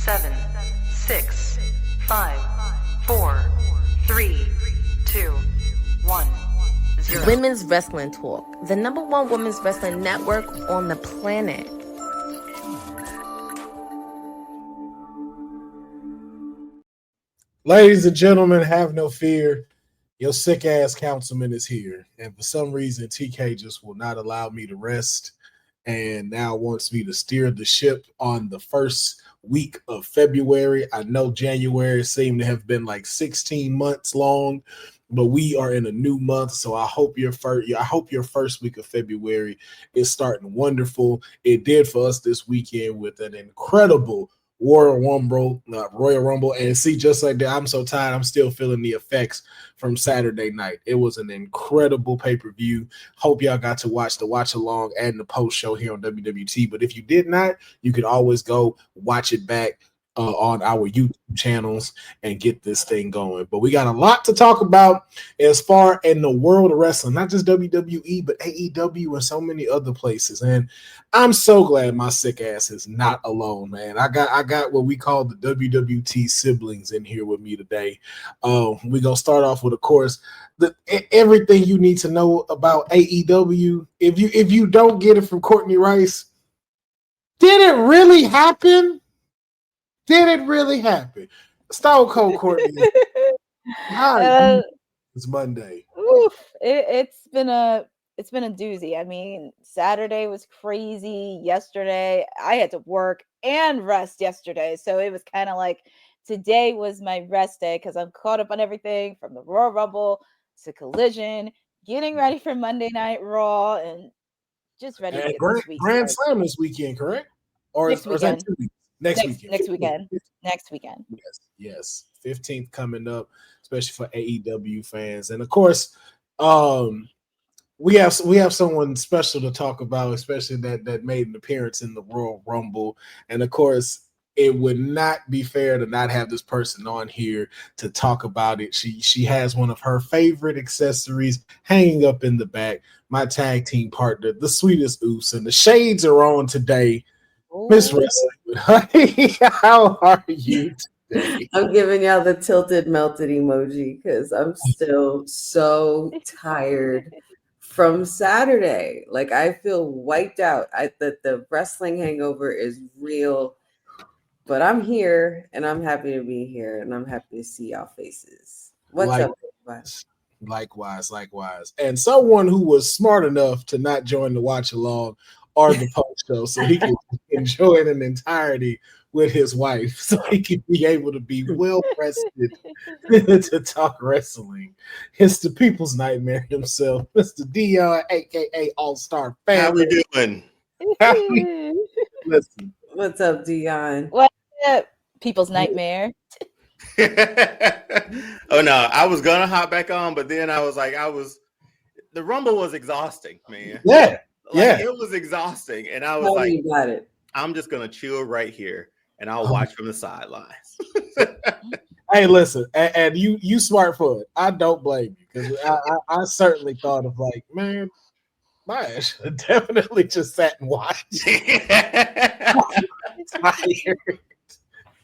7, 6, 5, 4, 3, 2, 1, 0. Women's Wrestling Talk, the #1 women's wrestling network on the planet. Ladies and gentlemen, have no fear. Your sick ass councilman is here. And for some reason, TK just will not allow me to rest and now wants me to steer the ship on the first week of February. I know January seemed to have been like 16 months long, but we are in a new month. So I hope your first week of February is starting wonderful. It did for us this weekend with an incredible Royal Rumble, and see, just like that, I'm so tired. I'm still feeling the effects from Saturday night. It was an incredible pay-per-view. Hope y'all got to watch the watch along and the post show here on WWT. But if you did not, you could always go watch it back on our YouTube channels and get this thing going. But we got a lot to talk about as far in the world of wrestling, not just WWE, but AEW and so many other places. And I'm so glad my sick ass is not alone, man. I got what we call the WWT siblings in here with me today. We're gonna start off with, of course, everything you need to know about AEW. If you don't get it from Courtney Rice, did it really happen? Did it really happen? Stone Cold Courtney. It's Monday. Oof, it's been a doozy. I mean, Saturday was crazy. Yesterday, I had to work and rest yesterday, so it was kind of like today was my rest day because I'm caught up on everything from the Royal Rumble to Collision, getting ready for Monday Night Raw, and just ready to get this week Grand started. Slam this weekend, correct? Or is that 2 weeks? Next weekend. Next weekend. Yes. 15th coming up, especially for AEW fans. And of course, we have someone special to talk about, especially that made an appearance in the Royal Rumble. And of course, it would not be fair to not have this person on here to talk about it. She has one of her favorite accessories hanging up in the back. My tag team partner, the sweetest Oos, and the shades are on today. Miss Wrestling, how are you today? I'm giving y'all the tilted melted emoji because I'm still so tired from Saturday. Like, I feel wiped out. The wrestling hangover is real, but I'm here and I'm happy to be here and I'm happy to see y'all faces. What's up, everybody? Likewise. And someone who was smart enough to not join the watch along or the post show so he can enjoy it in entirety with his wife, so he can be able to be well rested to talk wrestling. It's the people's nightmare himself, Mr. Dion, aka All-Star Family. How we doing? Listen. What's up, Dion? What's up, people's nightmare? Oh no, I was gonna hop back on, but then I was like, the Rumble was exhausting, man. It was exhausting, and I was like, you got it. I'm just gonna chill right here and I'll watch from the sidelines. Hey, listen, and you smart for it. I don't blame you because I certainly thought of like, man, my ass should have definitely just sat and watched.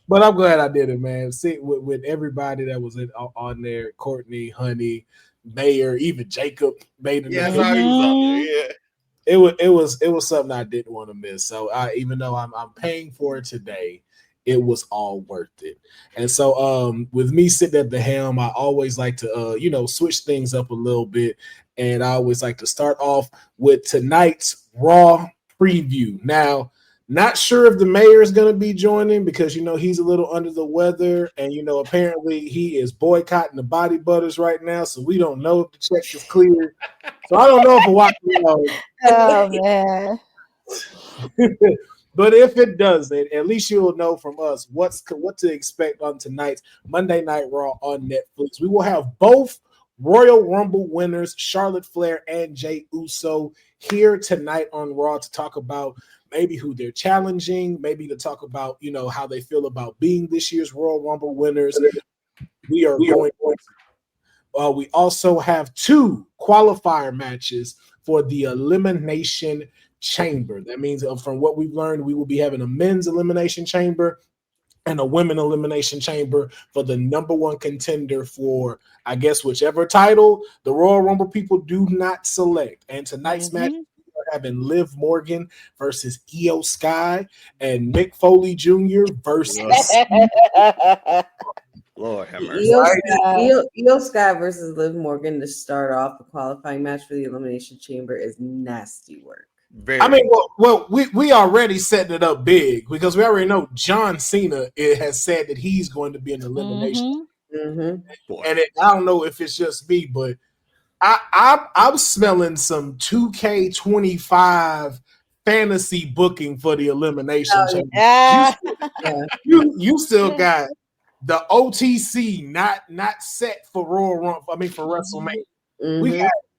But I'm glad I did it, man. See, with everybody that was on there, Courtney, Honey, Mayor, even Jacob made it. Yeah. It was something I didn't want to miss. So even though I'm paying for it today, it was all worth it. And so with me sitting at the helm, I always like to switch things up a little bit. And I always like to start off with tonight's Raw preview. Now, not sure if the mayor is going to be joining because, he's a little under the weather. And, apparently he is boycotting the body butters right now. So we don't know if the check is cleared. So I don't know if Oh, man. But if it doesn't, at least you'll know from us what to expect on tonight's Monday Night Raw on Netflix. We will have both Royal Rumble winners, Charlotte Flair and Jey Uso, here tonight on Raw to talk about maybe who they're challenging, maybe to talk about, how they feel about being this year's Royal Rumble winners. We also have 2 qualifier matches for the Elimination Chamber. That means from what we've learned, we will be having a men's Elimination Chamber and a women elimination chamber for the number one contender for, I guess, whichever title the Royal Rumble people do not select. And tonight's match, we're having Liv Morgan versus Io Sky and Mick Foley Jr. versus. Lord have mercy. Io Sky versus Liv Morgan to start off the qualifying match for the Elimination Chamber is nasty work. I mean, we already setting it up big because we already know John Cena has said that he's going to be an elimination. And I don't know if it's just me, but I'm smelling some 2K25 fantasy booking for the elimination chamber. You still got the OTC not set for Royal Rumble. I mean, for WrestleMania.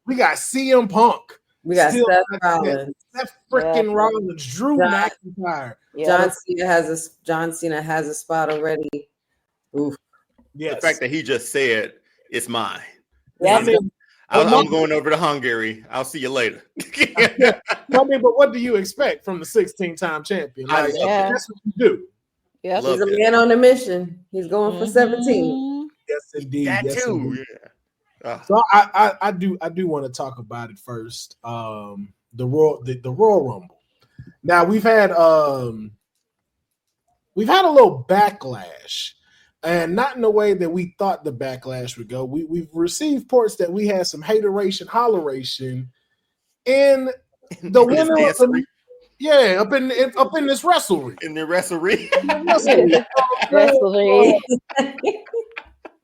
We got CM Punk. We got Seth Rollins. Seth freaking Rollins. Drew McIntyre. John Cena has a spot already. Oof. Yes. The fact that he just said it's mine. Yeah, I'm going over to Hungary. I'll see you later. I mean, but what do you expect from the 16-time champion? Like, that's what you do. Yep. He's a man on a mission. He's going for 17. Yes, indeed. That yes, too. indeed. Yeah. So I do want to talk about it first. The Royal Rumble. Now we've had a little backlash, and not in the way that we thought the backlash would go. We've received reports that we had some hateration, holleration in the winner of the, up in this wrestlery. In the wrestlery.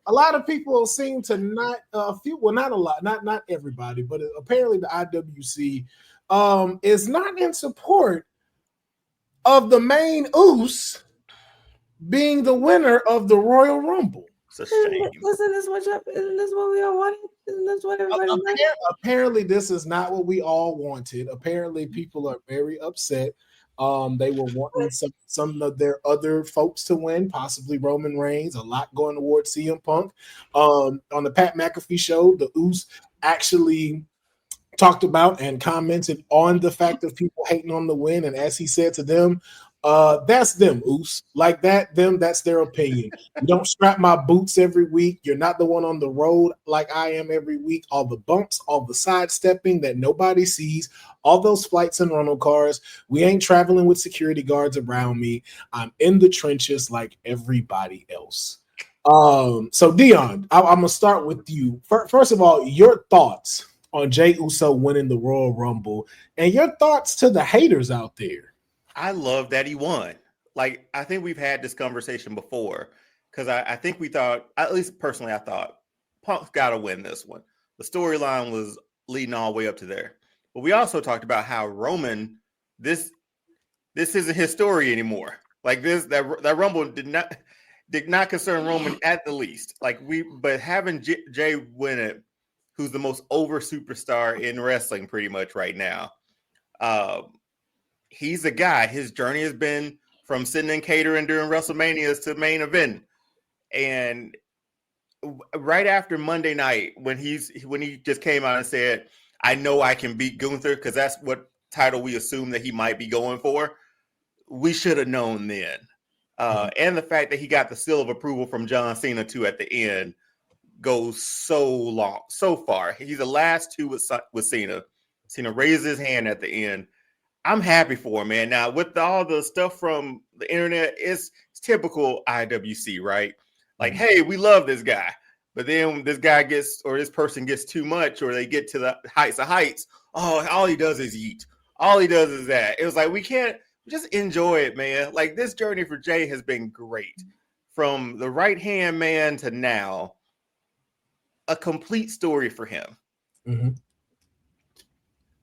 A lot of people seem to not not a lot, not everybody, but apparently the IWC is not in support of the main Uce being the winner of the Royal Rumble. It's a shame. Isn't this what we all wanted? Isn't this what everybody wanted? Apparently, this is not what we all wanted. Apparently, people are very upset. They were wanting some of their other folks to win, possibly Roman Reigns, a lot going towards CM Punk. On the Pat McAfee show, the Uce actually talked about and commented on the fact of people hating on the win. And as he said to them, that's them, Uce. Like that's their opinion. You don't strap my boots every week. You're not the one on the road like I am every week. All the bumps, all the sidestepping that nobody sees, all those flights and rental cars. We ain't traveling with security guards around me. I'm in the trenches like everybody else. So Dion, I'm gonna start with you. First of all, your thoughts on Jey Uso winning the Royal Rumble and your thoughts to the haters out there. I love that he won. Like, I think we've had this conversation before because I think we thought, at least personally, I thought Punk's got to win this one. The storyline was leading all the way up to there. But we also talked about how Roman, this isn't his story anymore. Like that Rumble did not concern Roman at the least. But having Jay win it, who's the most over superstar in wrestling pretty much right now. He's a guy. His journey has been from sitting in catering during WrestleManias to main event. And right after Monday night, when he just came out and said, I know I can beat Gunther, because that's what title we assume that he might be going for. We should have known then. And the fact that he got the seal of approval from John Cena too at the end goes so far. He's the last two with Cena. Cena raised his hand at the end. I'm happy for him, man. Now, with all the stuff from the internet, it's typical IWC, right? Like, hey, we love this guy. But then this guy this person gets too much, or they get to the heights of heights. Oh, all he does is eat. All he does is that. It was like, we can't just enjoy it, man. Like, this journey for Jay has been great. From the right-hand man to now, a complete story for him. Mm-hmm.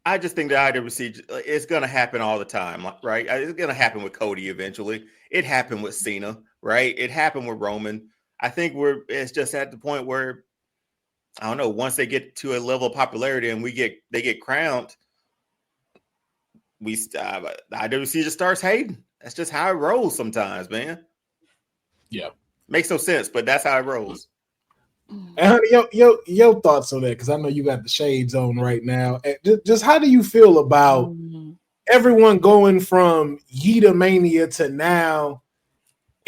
I just think the IWC, it's going to happen all the time, right? It's going to happen with Cody eventually. It happened with Cena, right? It happened with Roman. I think it's just at the point where, I don't know, once they get to a level of popularity and they get crowned, the IWC just starts hating. That's just how it rolls sometimes, man. Yeah. Makes no sense, but that's how it rolls. And honey, your thoughts on that, because I know you got the shades on right now. Just how do you feel about everyone going from Yeetamania to now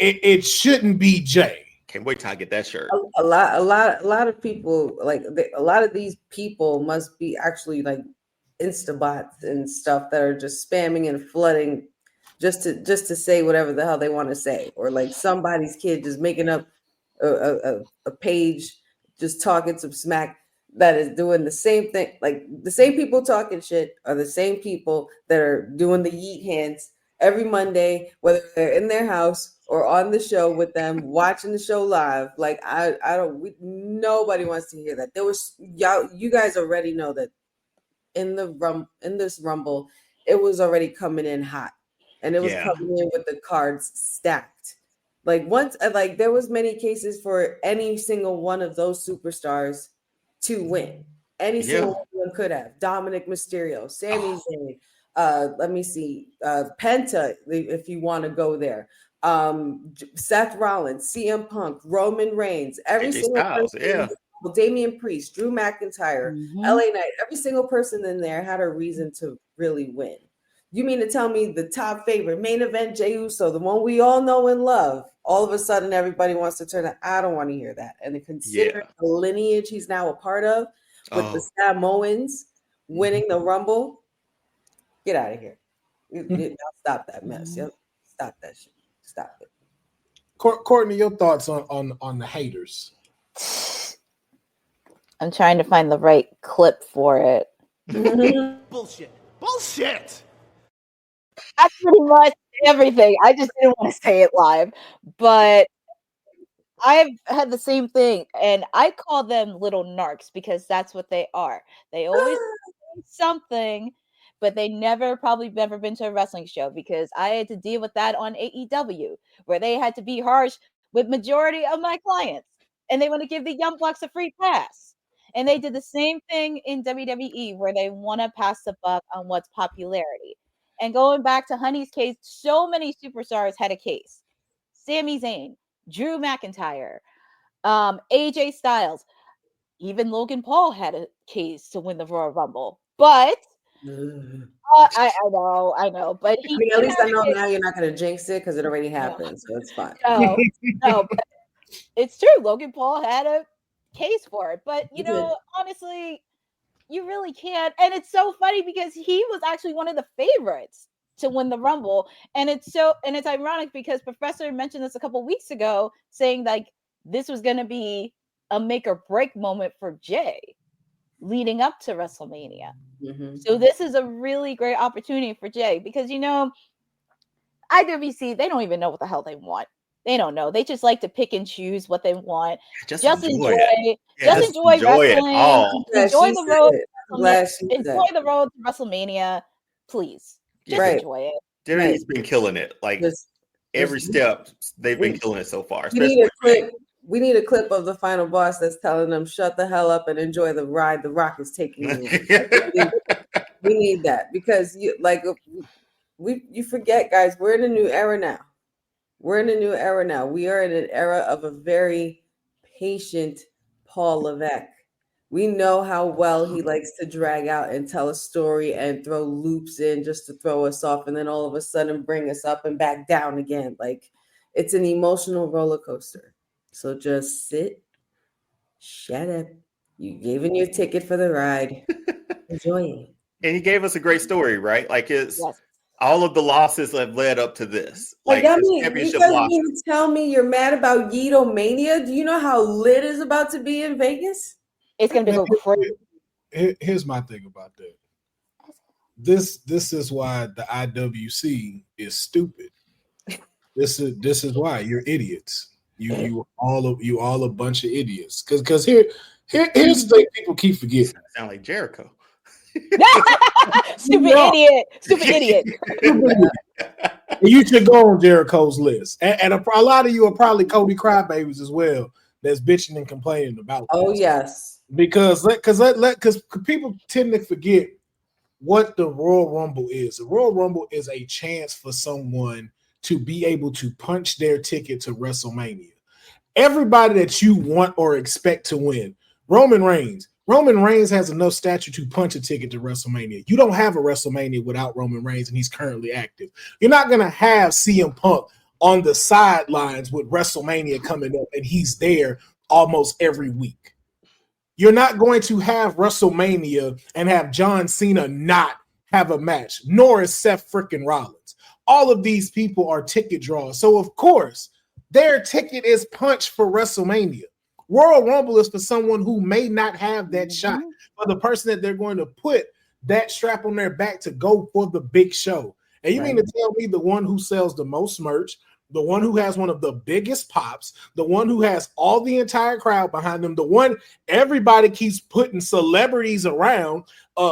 it shouldn't be Jay. Can't wait till I get that shirt. A lot of people a lot of these people must be actually like Instabots and stuff that are just spamming and flooding just to say whatever the hell they want to say, or like somebody's kid just making up a page just talking some smack that is doing the same thing. Like the same people talking shit are the same people that are doing the yeet hands every Monday, whether they're in their house or on the show with them, watching the show live. Like nobody wants to hear that. There was you guys already know that in this rumble, it was already coming in hot, and it was coming in with the cards stacked. Like there was many cases for any single one of those superstars to win. Any single one could have. Dominic Mysterio, Sami Zayn, let me see, Penta, if you want to go there. Seth Rollins, CM Punk, Roman Reigns, every single person, Damian Priest, Drew McIntyre, LA Knight, every single person in there had a reason to really win. You mean to tell me the top favorite main event, Jey Uso, the one we all know and love, all of a sudden everybody wants to turn it? I don't want to hear that. And consider the lineage he's now a part of with the Samoans winning the Rumble. Get out of here. Stop that mess. Yep. Stop that shit. Stop it. Courtney, your thoughts on the haters? I'm trying to find the right clip for it. Bullshit. That's pretty much everything. I just didn't want to say it live, but I've had the same thing, and I call them little narcs because that's what they are. They always say something, but they probably never been to a wrestling show, because I had to deal with that on AEW, where they had to be harsh with majority of my clients, and they want to give the Young Bucks a free pass. And they did the same thing in WWE, where they want to pass the buck on what's popularity. And going back to Honey's case, so many superstars had a case. Sami Zayn, Drew McIntyre, AJ Styles, even Logan Paul had a case to win the Royal Rumble. But I know, but at least I know now you're not going to jinx it because it already happened, so it's fine. No, but it's true. Logan Paul had a case for it, but honestly, you really can't. And it's so funny because he was actually one of the favorites to win the Rumble, and it's ironic because Professor mentioned this a couple weeks ago, saying like this was going to be a make or break moment for Jay leading up to WrestleMania. So this is a really great opportunity for Jay, because IWC, they don't even know what the hell they want. They don't know. They just like to pick and choose what they want. Just enjoy it. Just enjoy wrestling. Enjoy the road. Enjoy the road to WrestleMania, please. Just enjoy it. WWE's been killing it. Like every step, they've been killing it so far. We need a clip of the final boss that's telling them, shut the hell up and enjoy the ride the Rock is taking you. We need that, because you forget, guys, we're in a new era now. We are in an era of a very patient Paul Levesque. We know how well he likes to drag out and tell a story and throw loops in just to throw us off, and then all of a sudden bring us up and back down again. Like, it's an emotional roller coaster. So just sit, shut up. You gave in your ticket for the ride. Enjoy it. And he gave us a great story, right? Like all of the losses have led up to this. Like, I mean, you guys mean to tell me you're mad about Yeetomania? Do you know how lit is about to be in Vegas? It's gonna be so crazy. Here's my thing about that. This is why the IWC is stupid. This is why you're idiots. You all a bunch of idiots. Because here's the thing people keep forgetting. Sound like Jericho. Stupid idiot. You should go on Jericho's list, and a lot of you are probably Cody crybabies as well. That's bitching and complaining about. Oh yes, because people tend to forget what the Royal Rumble is. The Royal Rumble is a chance for someone to be able to punch their ticket to WrestleMania. Everybody that you want or expect to win, Roman Reigns has enough stature to punch a ticket to WrestleMania. You don't have a WrestleMania without Roman Reigns, and he's currently active. You're not going to have CM Punk on the sidelines with WrestleMania coming up, and he's there almost every week. You're not going to have WrestleMania and have John Cena not have a match, nor is Seth freaking Rollins. All of these people are ticket draws. So, of course, their ticket is punched for WrestleMania. Royal Rumble is for someone who may not have that shot, for the person that they're going to put that strap on their back to go for the big show. And you mean to tell me the one who sells the most merch, the one who has one of the biggest pops, the one who has all the entire crowd behind them, the one everybody keeps putting celebrities around,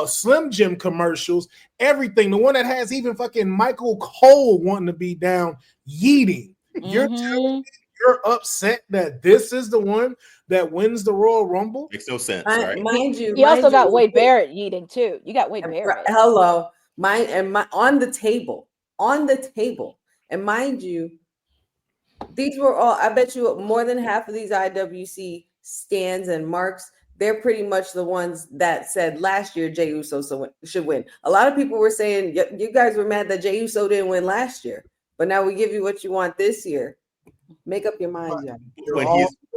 Slim Jim commercials, everything, the one that has even fucking Michael Cole wanting to be down yeeting. You're telling me you're upset that this is the one that wins the Royal Rumble? Makes no sense, right? Mind you, You also got Wade Barrett eating too. You got Wade Barrett. Hello, on the table, and mind you, these were all. I bet you more than half of these IWC stands and marks. They're pretty much the ones that said last year Jey Uso should win. A lot of people were saying you guys were mad that Jey Uso didn't win last year, but now we give you what you want this year. Make up your mind, John.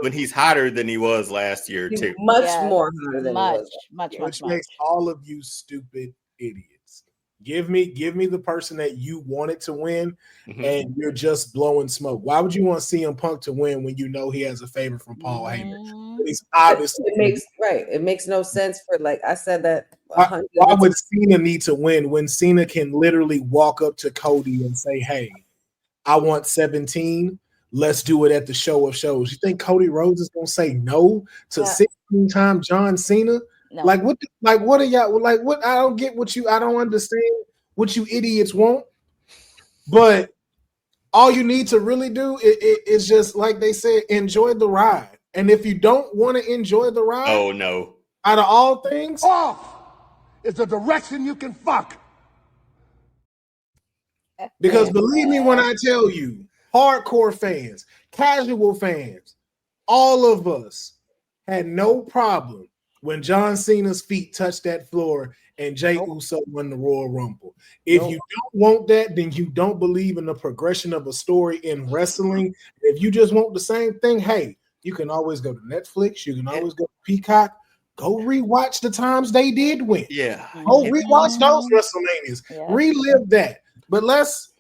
When he's hotter than he was last year, too. Much more hotter than much. Which makes all of you stupid idiots. Give me the person that you wanted to win, and you're just blowing smoke. Why would you want CM Punk to win when you know he has a favor from Paul Heyman? He's obviously it makes no sense for, like I said that. Why would Cena need to win when Cena can literally walk up to Cody and say, "Hey, I want 17. Let's do it at the show of shows." You think Cody Rhodes is gonna say no to 16-time John Cena? No. Like what are y'all like? What I don't get I don't understand what you idiots want. But all you need to really do is just like they said, enjoy the ride. And if you don't want to enjoy the ride, oh no, out of all things, off is the direction you can fuck. Because believe me when I tell you, hardcore fans, casual fans, all of us had no problem when John Cena's feet touched that floor and Jey Uso won the Royal Rumble. If you don't want that, then you don't believe in the progression of a story in wrestling. If you just want the same thing, hey, you can always go to Netflix. You can always go to Peacock. Go rewatch the times they did win. Yeah. Go rewatch those WrestleManias. Yeah. Relive that. But let's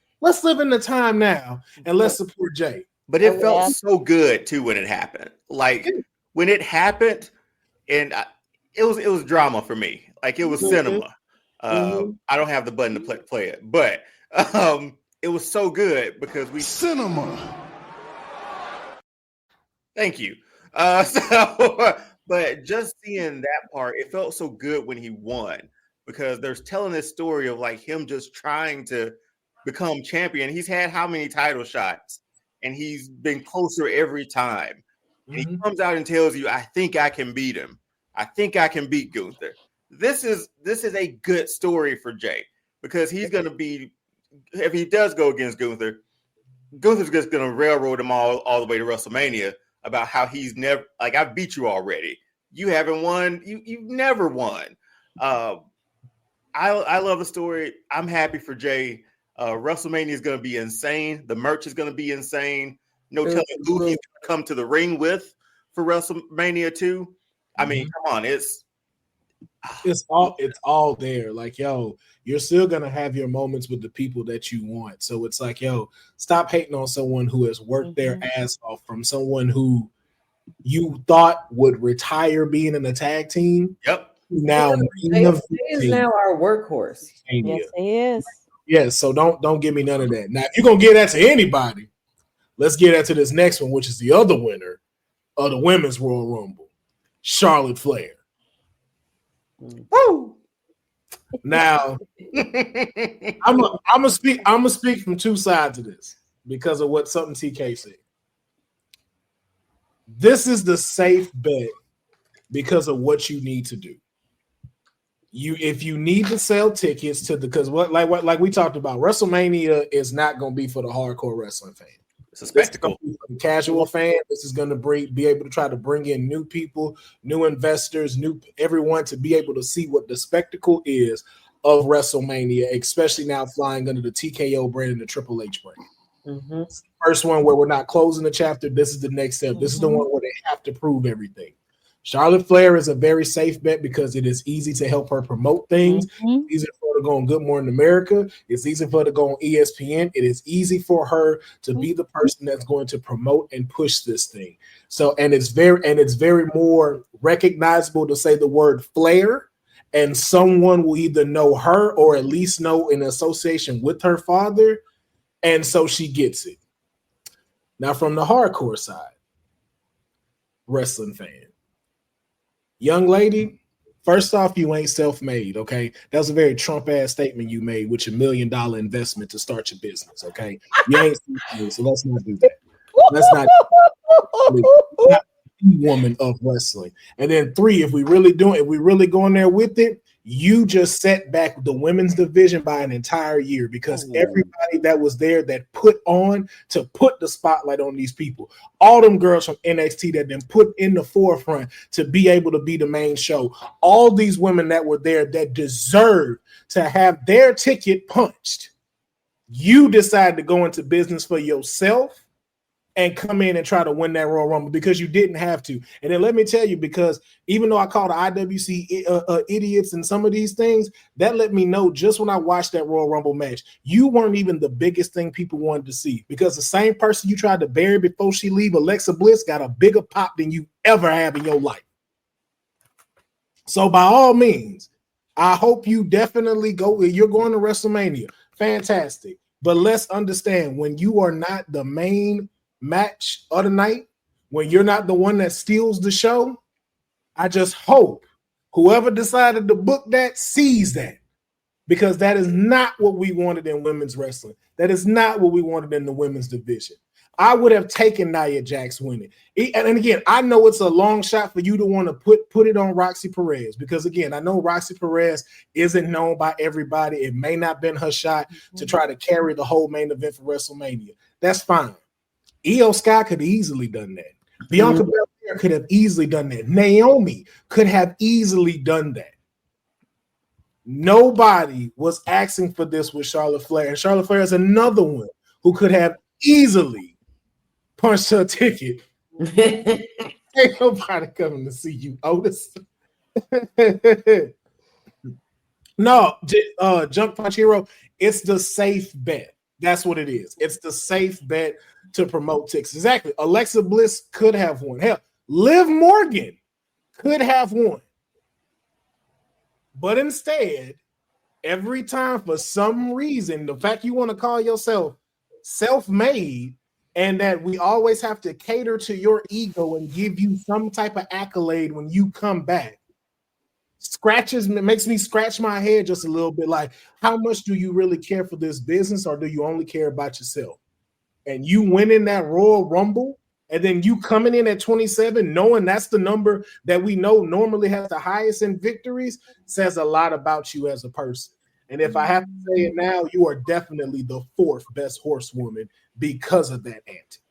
live in the time now and let's support Jey. But it felt so good too when it happened. Like when it happened, and it was drama for me. Like it was cinema. I don't have the button to play it, but it was so good because cinema. Thank you. But just seeing that part, it felt so good when he won because there's telling this story of like him just trying to become champion. He's had how many title shots, and he's been closer every time. And he comes out and tells you, "I think I can beat him. I think I can beat Gunther." This is a good story for Jey because he's going to be, if he does go against Gunther's just going to railroad him all the way to WrestleMania about how he's never, like, I've beat you already. You haven't won. You've never won. I love the story. I'm happy for Jey. WrestleMania is going to be insane. The merch is going to be insane. No telling who he's going to come to the ring with for WrestleMania 2. I mean, come on, it's all there. Like, yo, you're still gonna have your moments with the people that you want. So it's like, yo, stop hating on someone who has worked their ass off, from someone who you thought would retire being in a tag team. Yep. Now he is now our workhorse. Yes, he is. Yes, so don't give me none of that. Now, if you're gonna give that to anybody, let's get that to this next one, which is the other winner of the Women's Royal Rumble, Charlotte Flair. Woo! Now, I'm gonna speak from two sides of this because of what something TK said. This is the safe bet because of what you need to do. If you need to sell tickets to because like we talked about, WrestleMania is not going to be for the hardcore wrestling fan. It's a spectacle. For the casual fan, this is going to be able to try to bring in new people, new investors, everyone to be able to see what the spectacle is of WrestleMania, especially now flying under the TKO brand and the Triple H brand. Mhm. First one where we're not closing the chapter. This is the next step. This is the Mhm. one where they have to prove everything. Charlotte Flair is a very safe bet because it is easy to help her promote things. Mhm. It's easy for her to go on Good Morning America. It's easy for her to go on ESPN. It is easy for her to be the person that's going to promote and push this thing. So, and it's very more recognizable to say the word Flair, and someone will either know her or at least know in association with her father, and so she gets it. Now, from the hardcore side, wrestling fan, young lady, first off, you ain't self-made, okay? That was a very Trump-ass statement you made with your $1 million investment to start your business, okay? You ain't self-made, so let's not do that. Let's not woman of wrestling. And then 3, if we really going there with it, you just set back the women's division by an entire year because everybody that was there that put on to put the spotlight on these people, all them girls from NXT that then put in the forefront to be able to be the main show, all these women that were there that deserve to have their ticket punched, you decide to go into business for yourself and come in and try to win that Royal Rumble because you didn't have to. And then let me tell you, because even though I call the IWC idiots and some of these things, that let me know just when I watched that Royal Rumble match, you weren't even the biggest thing people wanted to see because the same person you tried to bury before she leave, Alexa Bliss, got a bigger pop than you ever have in your life. So by all means, I hope you definitely go. You're going to WrestleMania. Fantastic. But let's understand, when you are not the main match of the night, when you're not the one that steals the show, I just hope whoever decided to book that sees that, because that is not what we wanted in women's wrestling. That is not what we wanted in the women's division. I would have taken Nia Jax winning. And again, I know it's a long shot for you to want to put it on Roxy Perez, because again, I know Roxy Perez isn't known by everybody. It may not have been her shot to try to carry the whole main event for WrestleMania. That's fine. Io Sky could have easily done that. Bianca Belair could have easily done that. Naomi could have easily done that. Nobody was asking for this with Charlotte Flair. And Charlotte Flair is another one who could have easily punched her ticket. Ain't nobody coming to see you, Otis. No, Junk Punch Hero, it's the safe bet. That's what it is. It's the safe bet to promote ticks. Exactly. Alexa Bliss could have won. Hell, Liv Morgan could have won. But instead, every time, for some reason, the fact you want to call yourself self-made and that we always have to cater to your ego and give you some type of accolade when you come back, makes me scratch my head just a little bit. Like, how much do you really care for this business, or do you only care about yourself? And you winning that Royal Rumble, and then you coming in at 27, knowing that's the number that we know normally has the highest in victories, says a lot about you as a person. And if I have to say it now, you are definitely the 4th best horsewoman because of that antic.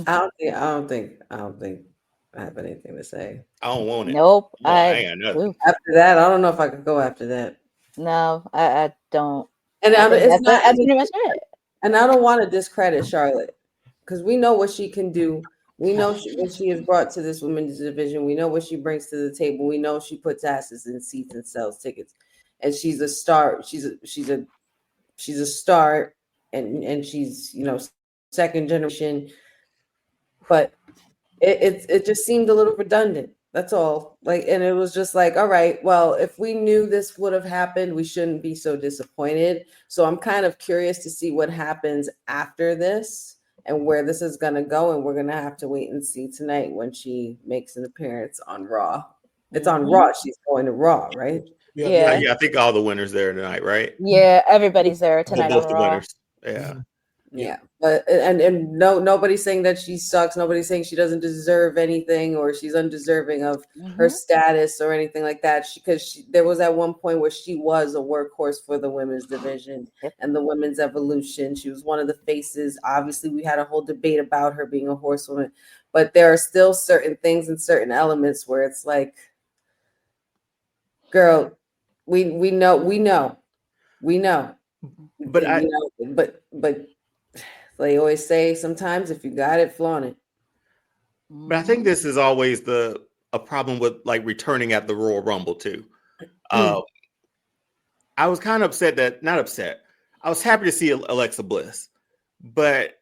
I don't think I have anything to say. I don't want it. Nope. No, I ain't got nothing. After that, I don't know if I could go after that. No, I don't. And I think it's not. that's pretty much it. And I don't want to discredit Charlotte, because we know what she can do. We know what she has brought to this women's division. We know what she brings to the table. We know she puts asses in seats and sells tickets, and she's a star. She's a star, and she's, second generation. But it just seemed a little redundant. That's all. Like, and it was just like, all right, well, if we knew this would have happened, we shouldn't be so disappointed. So I'm kind of curious to see what happens after this and where this is going to go. And we're going to have to wait and see tonight when she makes an appearance on Raw. It's on Raw. She's going to Raw, right? Yeah. I think all the winners there tonight, right? Yeah, everybody's there tonight. Both on the Raw. winners. Yeah. Yeah, but and no, nobody's saying that she sucks. Nobody's saying she doesn't deserve anything or she's undeserving of her status or anything like that. Because there was at one point where she was a workhorse for the women's division and the women's evolution. She was one of the faces. Obviously, we had a whole debate about her being a horsewoman, but there are still certain things and certain elements where it's like, girl, We know. But I, But they always say sometimes if you got it, flaunt it. but I think this is always a problem with like returning at the Royal Rumble too. I was kind of upset not upset. I was happy to see Alexa Bliss, but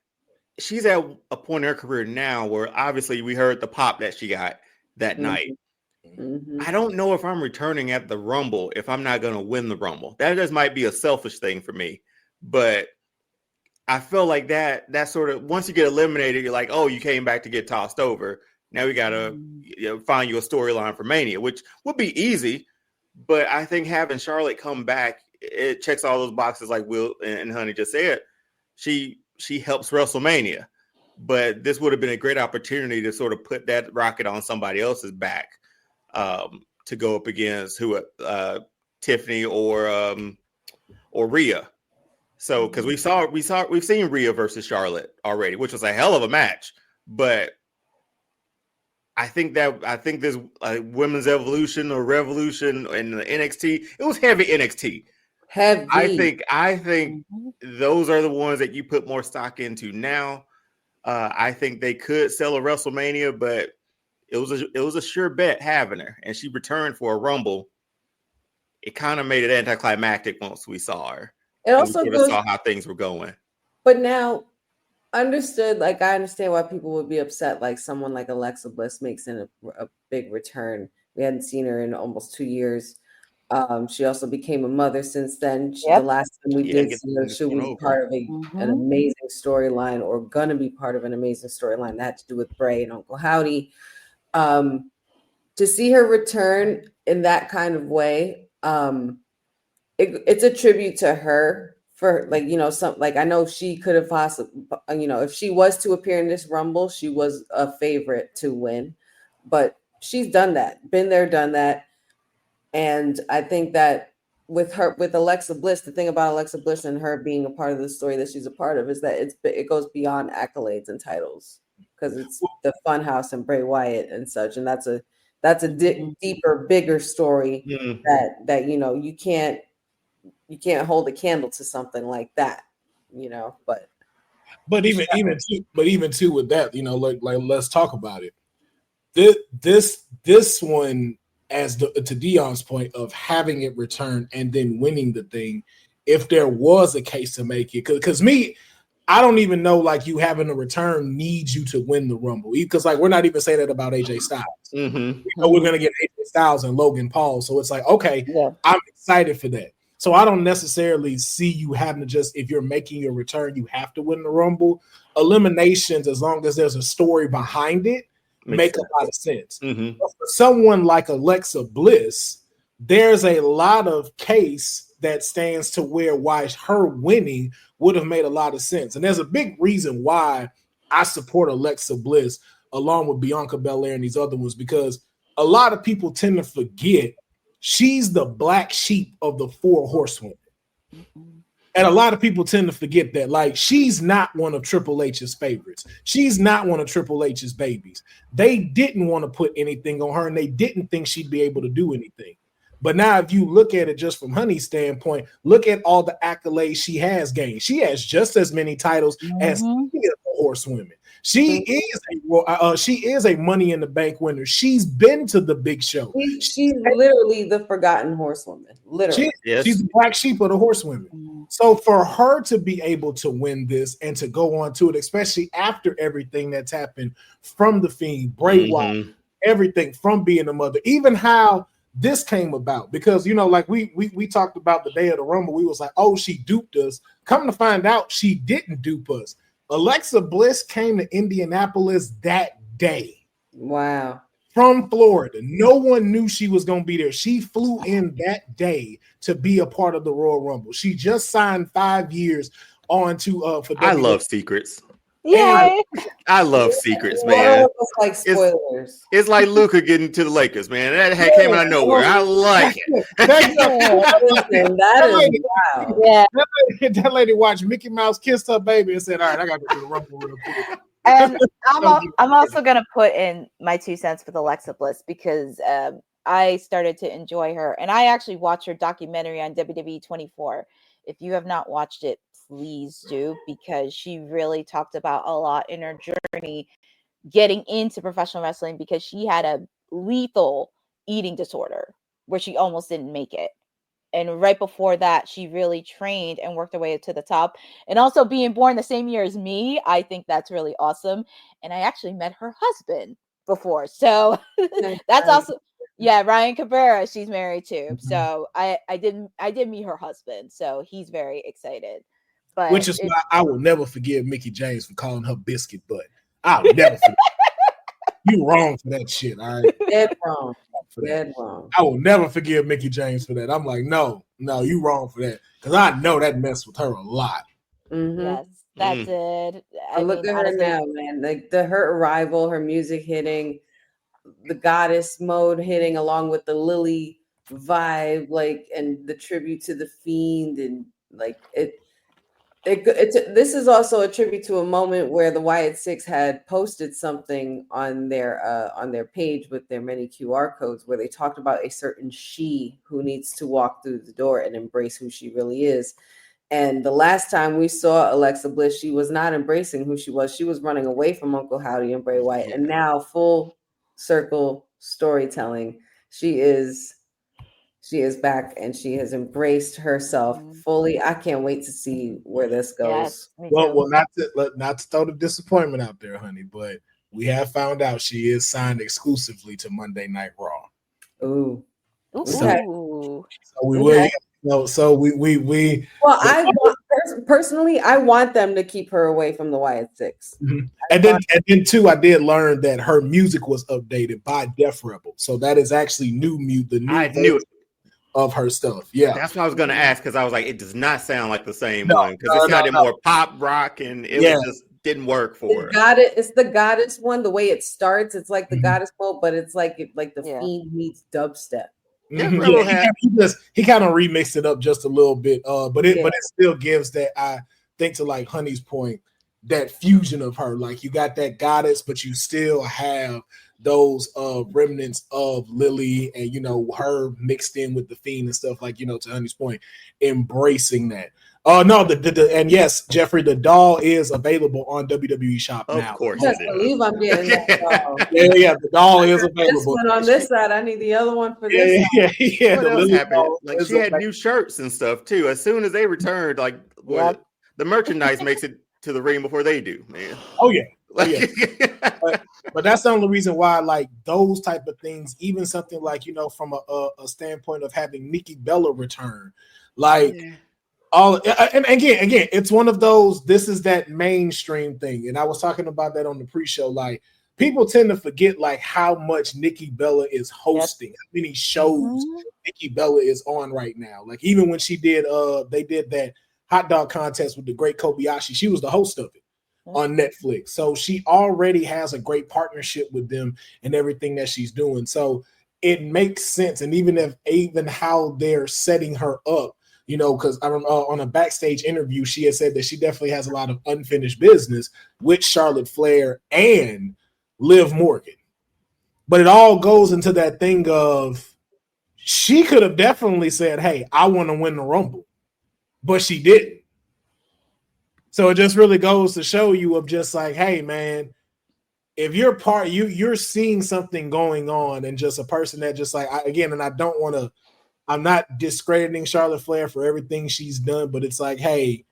she's at a point in her career now where obviously we heard the pop that she got that night. Mm-hmm. I don't know if I'm returning at the Rumble if I'm not going to win the Rumble. That just might be a selfish thing for me, but I feel like that sort of, once you get eliminated, you're like, oh, you came back to get tossed over. Now we got to find you a storyline for Mania, which would be easy. But I think having Charlotte come back, it checks all those boxes like Will and Honey just said. She helps WrestleMania. But this would have been a great opportunity to sort of put that rocket on somebody else's back to go up against Tiffany or Rhea. So, because we've seen Rhea versus Charlotte already, which was a hell of a match. But I think this women's evolution or revolution in the NXT, it was heavy NXT. Heavy. I think those are the ones that you put more stock into now. I think they could sell a WrestleMania, but it was a sure bet having her, and she returned for a Rumble. It kind of made it anticlimactic once we saw her. It also saw how things were going. But now, I understand why people would be upset. Like someone like Alexa Bliss makes a big return. We hadn't seen her in almost 2 years. She also became a mother since then. The last time we did see her, she was part of an amazing storyline, or gonna be part of an amazing storyline that had to do with Bray and Uncle Howdy. To see her return in that kind of way, it's a tribute to her for I know she could have possibly, if she was to appear in this Rumble, she was a favorite to win, but she's done that, been there, done that. And I think that with Alexa Bliss, the thing about Alexa Bliss and her being a part of the story that she's a part of is that it goes beyond accolades and titles, because it's the Funhouse and Bray Wyatt and such, and that's a deeper, bigger story that you can't hold a candle to something like that, but even too with that, like let's talk about it. This one, to Dion's point of having it return and then winning the thing, if there was a case to make it, because I don't even know like you having a return needs you to win the Rumble, because like we're not even saying that about AJ Styles. Mm-hmm. We're gonna get AJ Styles and Logan Paul, so it's like, okay, I'm excited for that. So I don't necessarily see you having to just, if you're making your return, you have to win the Rumble. Eliminations, as long as there's a story behind it, make a lot of sense. Mm-hmm. But for someone like Alexa Bliss, there's a lot of case that stands to why her winning would have made a lot of sense. And there's a big reason why I support Alexa Bliss along with Bianca Belair and these other ones, because a lot of people tend to forget she's the black sheep of the 4 horsewomen. And a lot of people tend to forget that, like, she's not one of Triple H's favorites. She's not one of Triple H's babies. They didn't want to put anything on her, and they didn't think she'd be able to do anything. But now if you look at it just from Honey's standpoint, look at all the accolades she has gained. She has just as many titles as any of the horsewomen. She is a Money in the Bank winner. She's been to the big show. She's literally the forgotten horsewoman. Literally, she's the black sheep of the horsewomen. So for her to be able to win this and to go on to it, especially after everything that's happened from the Fiend, Bray Wyatt, everything from being a mother, even how this came about, because like we talked about the day of the Rumble, we was like, oh, she duped us. Come to find out, she didn't dupe us. Alexa Bliss came to Indianapolis that day. Wow. From Florida. No one knew she was going to be there. She flew in that day to be a part of the Royal Rumble. She just signed 5 years on to for WWE. I love secrets. Yeah, I love secrets, man. It's like spoilers. It's like Luka getting to the Lakers, man. That came out of nowhere. I like it. That is wow. Yeah. That lady watched Mickey Mouse kiss her baby and said, all right, I got to go to the Rumble real quick. And I'm also going to put in my 2 cents with Alexa Bliss, because I started to enjoy her. And I actually watched her documentary on WWE 24. If you have not watched it, please do, because she really talked about a lot in her journey getting into professional wrestling, because she had a lethal eating disorder where she almost didn't make it. And right before that, she really trained and worked her way to the top. And also being born the same year as me, I think that's really awesome. And I actually met her husband before. So that's also, yeah, Ryan Cabrera, she's married to. So I did meet her husband. So he's very excited. But which is why I will never forgive Mickey James for calling her biscuit butt. I'll never forgive. You wrong for that shit. All right. Dead wrong. Dead wrong. I will never forgive Mickey James for that. I'm like, no, you wrong for that. Because I know that messed with her a lot. Mm-hmm. Yes, that did. But look at her now, man. Like her arrival, her music hitting, the goddess mode hitting along with the Lily vibe, like, and the tribute to the Fiend, and like this is also a tribute to a moment where the Wyatt Six had posted something on their page with their many QR codes where they talked about a certain she who needs to walk through the door and embrace who she really is. And the last time we saw Alexa Bliss, she was not embracing who she was. She was running away from Uncle Howdy and Bray Wyatt. And now, full circle storytelling, she is back and she has embraced herself fully. I can't wait to see where this goes. Yes, well, not to throw the disappointment out there, honey, but we have found out she is signed exclusively to Monday Night Raw. Ooh. Ooh. So we will. No, so we. Well, personally, I want them to keep her away from the Wyatt Six. Mm-hmm. And then too, I did learn that her music was updated by Def Rebel, so that is actually the new I knew it. Of her stuff. Yeah, that's what I was going to ask, because I was like, it does not sound like the same one, because it sounded more pop rock, and it just didn't work for her. It's the goddess one. The way it starts, it's like the goddess mode, but it's like the Fiend meets dubstep. Mm-hmm. He kind of remixed it up just a little bit, but it still gives that, I think, to like Honey's point, that fusion of her. Like, you got that goddess, but you still have those remnants of Lily and her mixed in with the Fiend and stuff, like, to Honey's point, embracing that. No, and yes, Jeffrey, the doll is available on WWE Shop now. Of course, I believe I'm getting that doll. Yeah, the doll is available. This one on this side, I need the other one for this. Yeah. What else happened? Like, she had new shirts and stuff too. As soon as they returned, like, the merchandise makes it to the ring before they do, man. Oh yeah. But that's the only reason why, like, those type of things, even something like, from a standpoint of having Nikki Bella return, like. And again, it's one of those, this is that mainstream thing. And I was talking about that on the pre-show. Like, people tend to forget, like, how much Nikki Bella is hosting, how many shows Nikki Bella is on right now. Like, even when she did, they did that hot dog contest with the great Kobayashi, she was the host of it on Netflix. So she already has a great partnership with them and everything that she's doing. So it makes sense. And even how they're setting her up, because I remember on a backstage interview, she had said that she definitely has a lot of unfinished business with Charlotte Flair and Liv Morgan. But it all goes into that thing of, she could have definitely said, hey, I want to win the Rumble, but she didn't. So it just really goes to show you of just like, hey, man, if you're you're seeing something going on, and just a person that just like, and I don't want to, I'm not discrediting Charlotte Flair for everything she's done, but it's like, hey,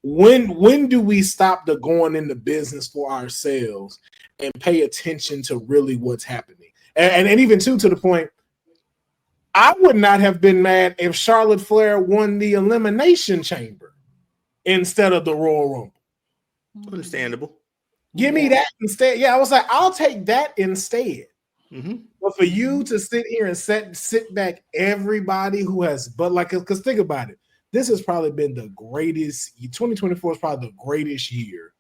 when do we stop the going into business for ourselves and pay attention to really what's happening? And even to the point, I would not have been mad if Charlotte Flair won the Elimination Chamber instead of the Royal Rumble. Understandable. Give me that instead. Yeah, I was like, I'll take that instead. Mm-hmm. But for you to sit here and sit back everybody who has, but like, because think about it, this has probably been the greatest, 2024 is probably the greatest year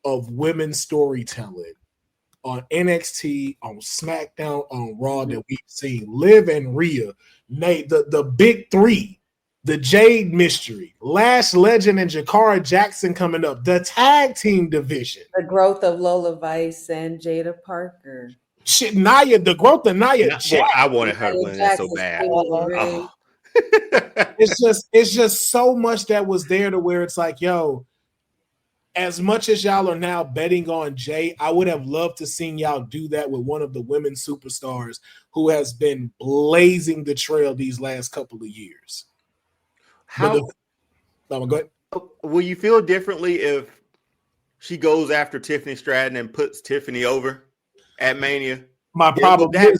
of women's storytelling on NXT, on SmackDown, on Raw that we've seen. Liv and Rhea, the big three, the Jade Mystery, Lash Legend and Jakara Jackson coming up, the tag team division. The growth of Lola Vice and Jada Parker. Shit, Nia, the growth of Nia Boy, Jax. I wanted her to Nia win that Jax so is bad. king of the ring. Oh. It's just so much that was there to where it's like, yo, as much as y'all are now betting on Jay, I would have loved to seen y'all do that with one of the women superstars who has been blazing the trail these last couple of years. How go ahead. will you feel differently if she goes after Tiffany Stratton and puts Tiffany over at Mania? My problem is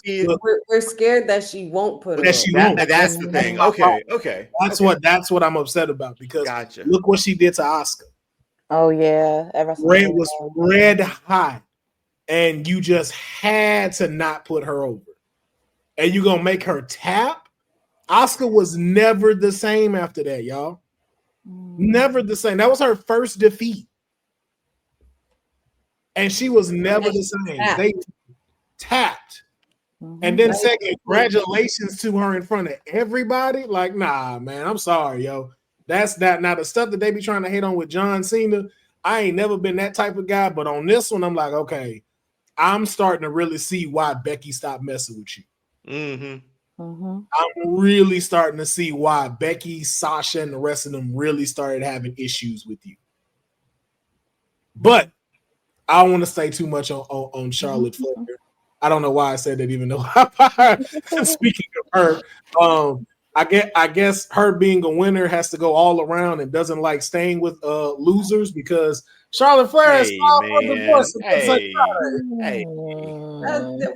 we're scared that she won't put her. That she over. won't. That's the thing. Okay. That's what I'm upset about because Gotcha. look what she did to Asuka. Oh yeah, Red was red hot, and you just had to not put her over. And you gonna make her tap? Asuka was never the same after that, y'all. Never the same. That was her first defeat, and she was never the same. They tapped. And then say congratulations to her in front of everybody. Like, nah, man, I'm sorry, yo. That's that. Now the stuff that they be trying to hate on with John Cena, I ain't never been that type of guy. But on this one, I'm like, okay, I'm starting to really see why Becky stopped messing with you. I'm really starting to see why Becky, Sasha, and the rest of them really started having issues with you. But I don't want to say too much on Charlotte Flair. I don't know why I said that, even though speaking of her, I guess her being a winner has to go all around and doesn't like staying with losers because Charlotte Flair is filed for divorce.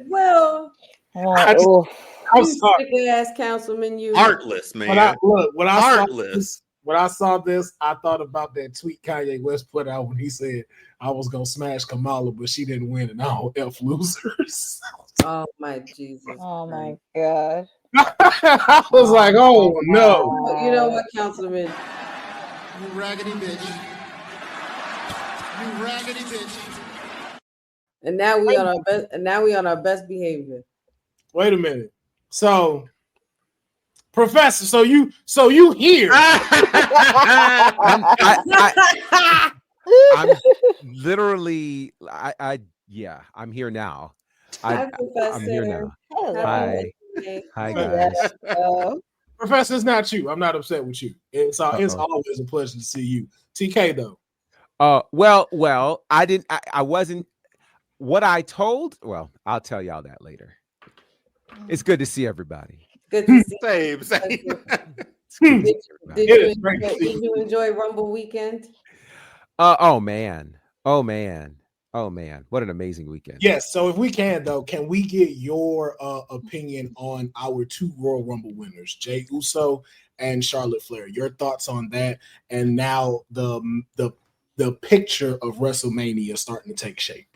Well, I'm sorry, ass councilman, you heartless, man. When I saw this, I thought about that tweet Kanye West put out when he said I was gonna smash Kamala, but she didn't win, and I don't F losers. Oh my Jesus! Oh my God! I was like, oh no! You know what, Councilman? You raggedy bitch! You raggedy bitch! And now we on our best. And now we on our best behavior. Wait a minute. So, Professor, so you here? I'm literally, yeah, I'm here now. Hi, Professor. I'm here now. Hello. Hi, guys. Professor, it's not you. I'm not upset with you. It's always a pleasure to see you. TK though. Well, I wasn't. What I told. Well, I'll tell y'all that later. It's good to see everybody. Good to see. Same. Did you enjoy Rumble weekend? Oh man. What an amazing weekend. Yes. So if we can though, can we get your opinion on our two Royal Rumble winners, Jey Uso and Charlotte Flair? Your thoughts on that, and now the picture of WrestleMania starting to take shape.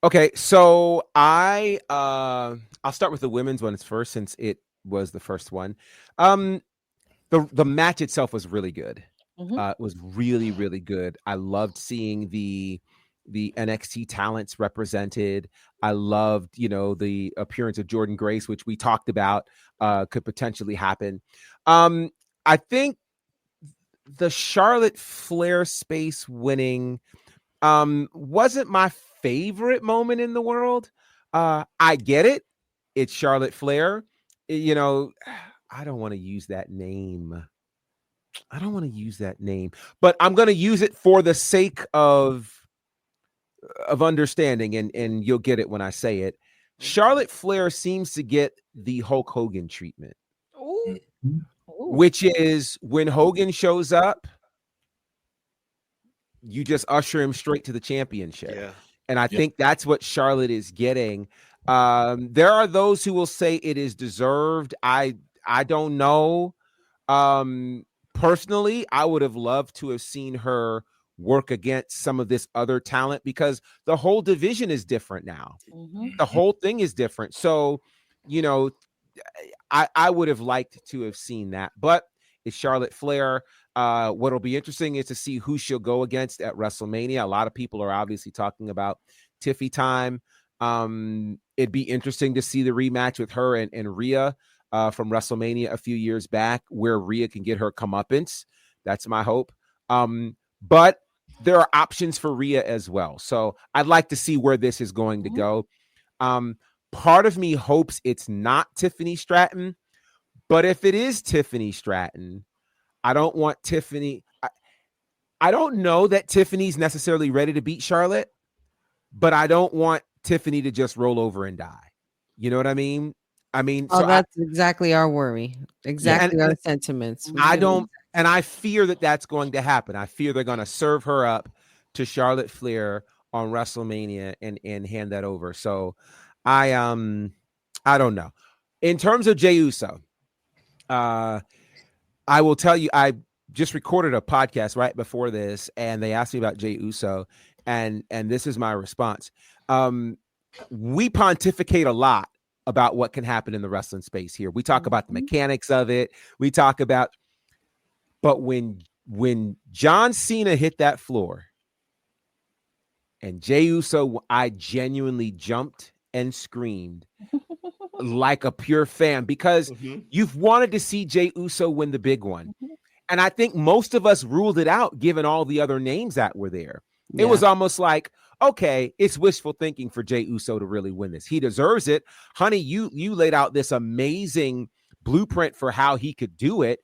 Okay, so I'll start with the women's one first since it was the first one. The match itself was really good. It was really, really good. I loved seeing the NXT talents represented. I loved, the appearance of Jordan Grace, which we talked about could potentially happen. I think the Charlotte Flair space winning wasn't my favorite moment in the world. I get it. It's Charlotte Flair. I don't want to use that name. But I'm going to use it for the sake of understanding, and you'll get it when I say it. Charlotte Flair seems to get the Hulk Hogan treatment, which is when Hogan shows up, you just usher him straight to the championship. Yeah. And I think that's what Charlotte is getting. There are those who will say it is deserved. I don't know. Personally, I would have loved to have seen her work against some of this other talent because the whole division is different now. The whole thing is different. So, I would have liked to have seen that, but it's Charlotte Flair. What'll be interesting is to see who she'll go against at WrestleMania. A lot of people are obviously talking about Tiffy time. It'd be interesting to see the rematch with her and Rhea from WrestleMania a few years back, where Rhea can get her comeuppance. That's my hope. But there are options for Rhea as well. So I'd like to see where this is going to go. Part of me hopes it's not Tiffany Stratton, but if it is Tiffany Stratton, I don't want Tiffany. I don't know that Tiffany's necessarily ready to beat Charlotte, but I don't want Tiffany to just roll over and die. You know what I mean? Oh, that's exactly our worry. Exactly our sentiments. And I fear that that's going to happen. I fear they're going to serve her up to Charlotte Flair on WrestleMania and hand that over. So I don't know. In terms of Jey Uso, I will tell you, I just recorded a podcast right before this, and they asked me about Jey Uso, and this is my response. We pontificate a lot about what can happen in the wrestling space here. We talk about the mechanics of it. We talk about, but when John Cena hit that floor and Jey Uso, I genuinely jumped and screamed like a pure fan, because you've wanted to see Jey Uso win the big one. And I think most of us ruled it out given all the other names that were there. Yeah. It was almost like, okay, it's wishful thinking for Jey Uso to really win this. He deserves it. Honey, you laid out this amazing blueprint for how he could do it.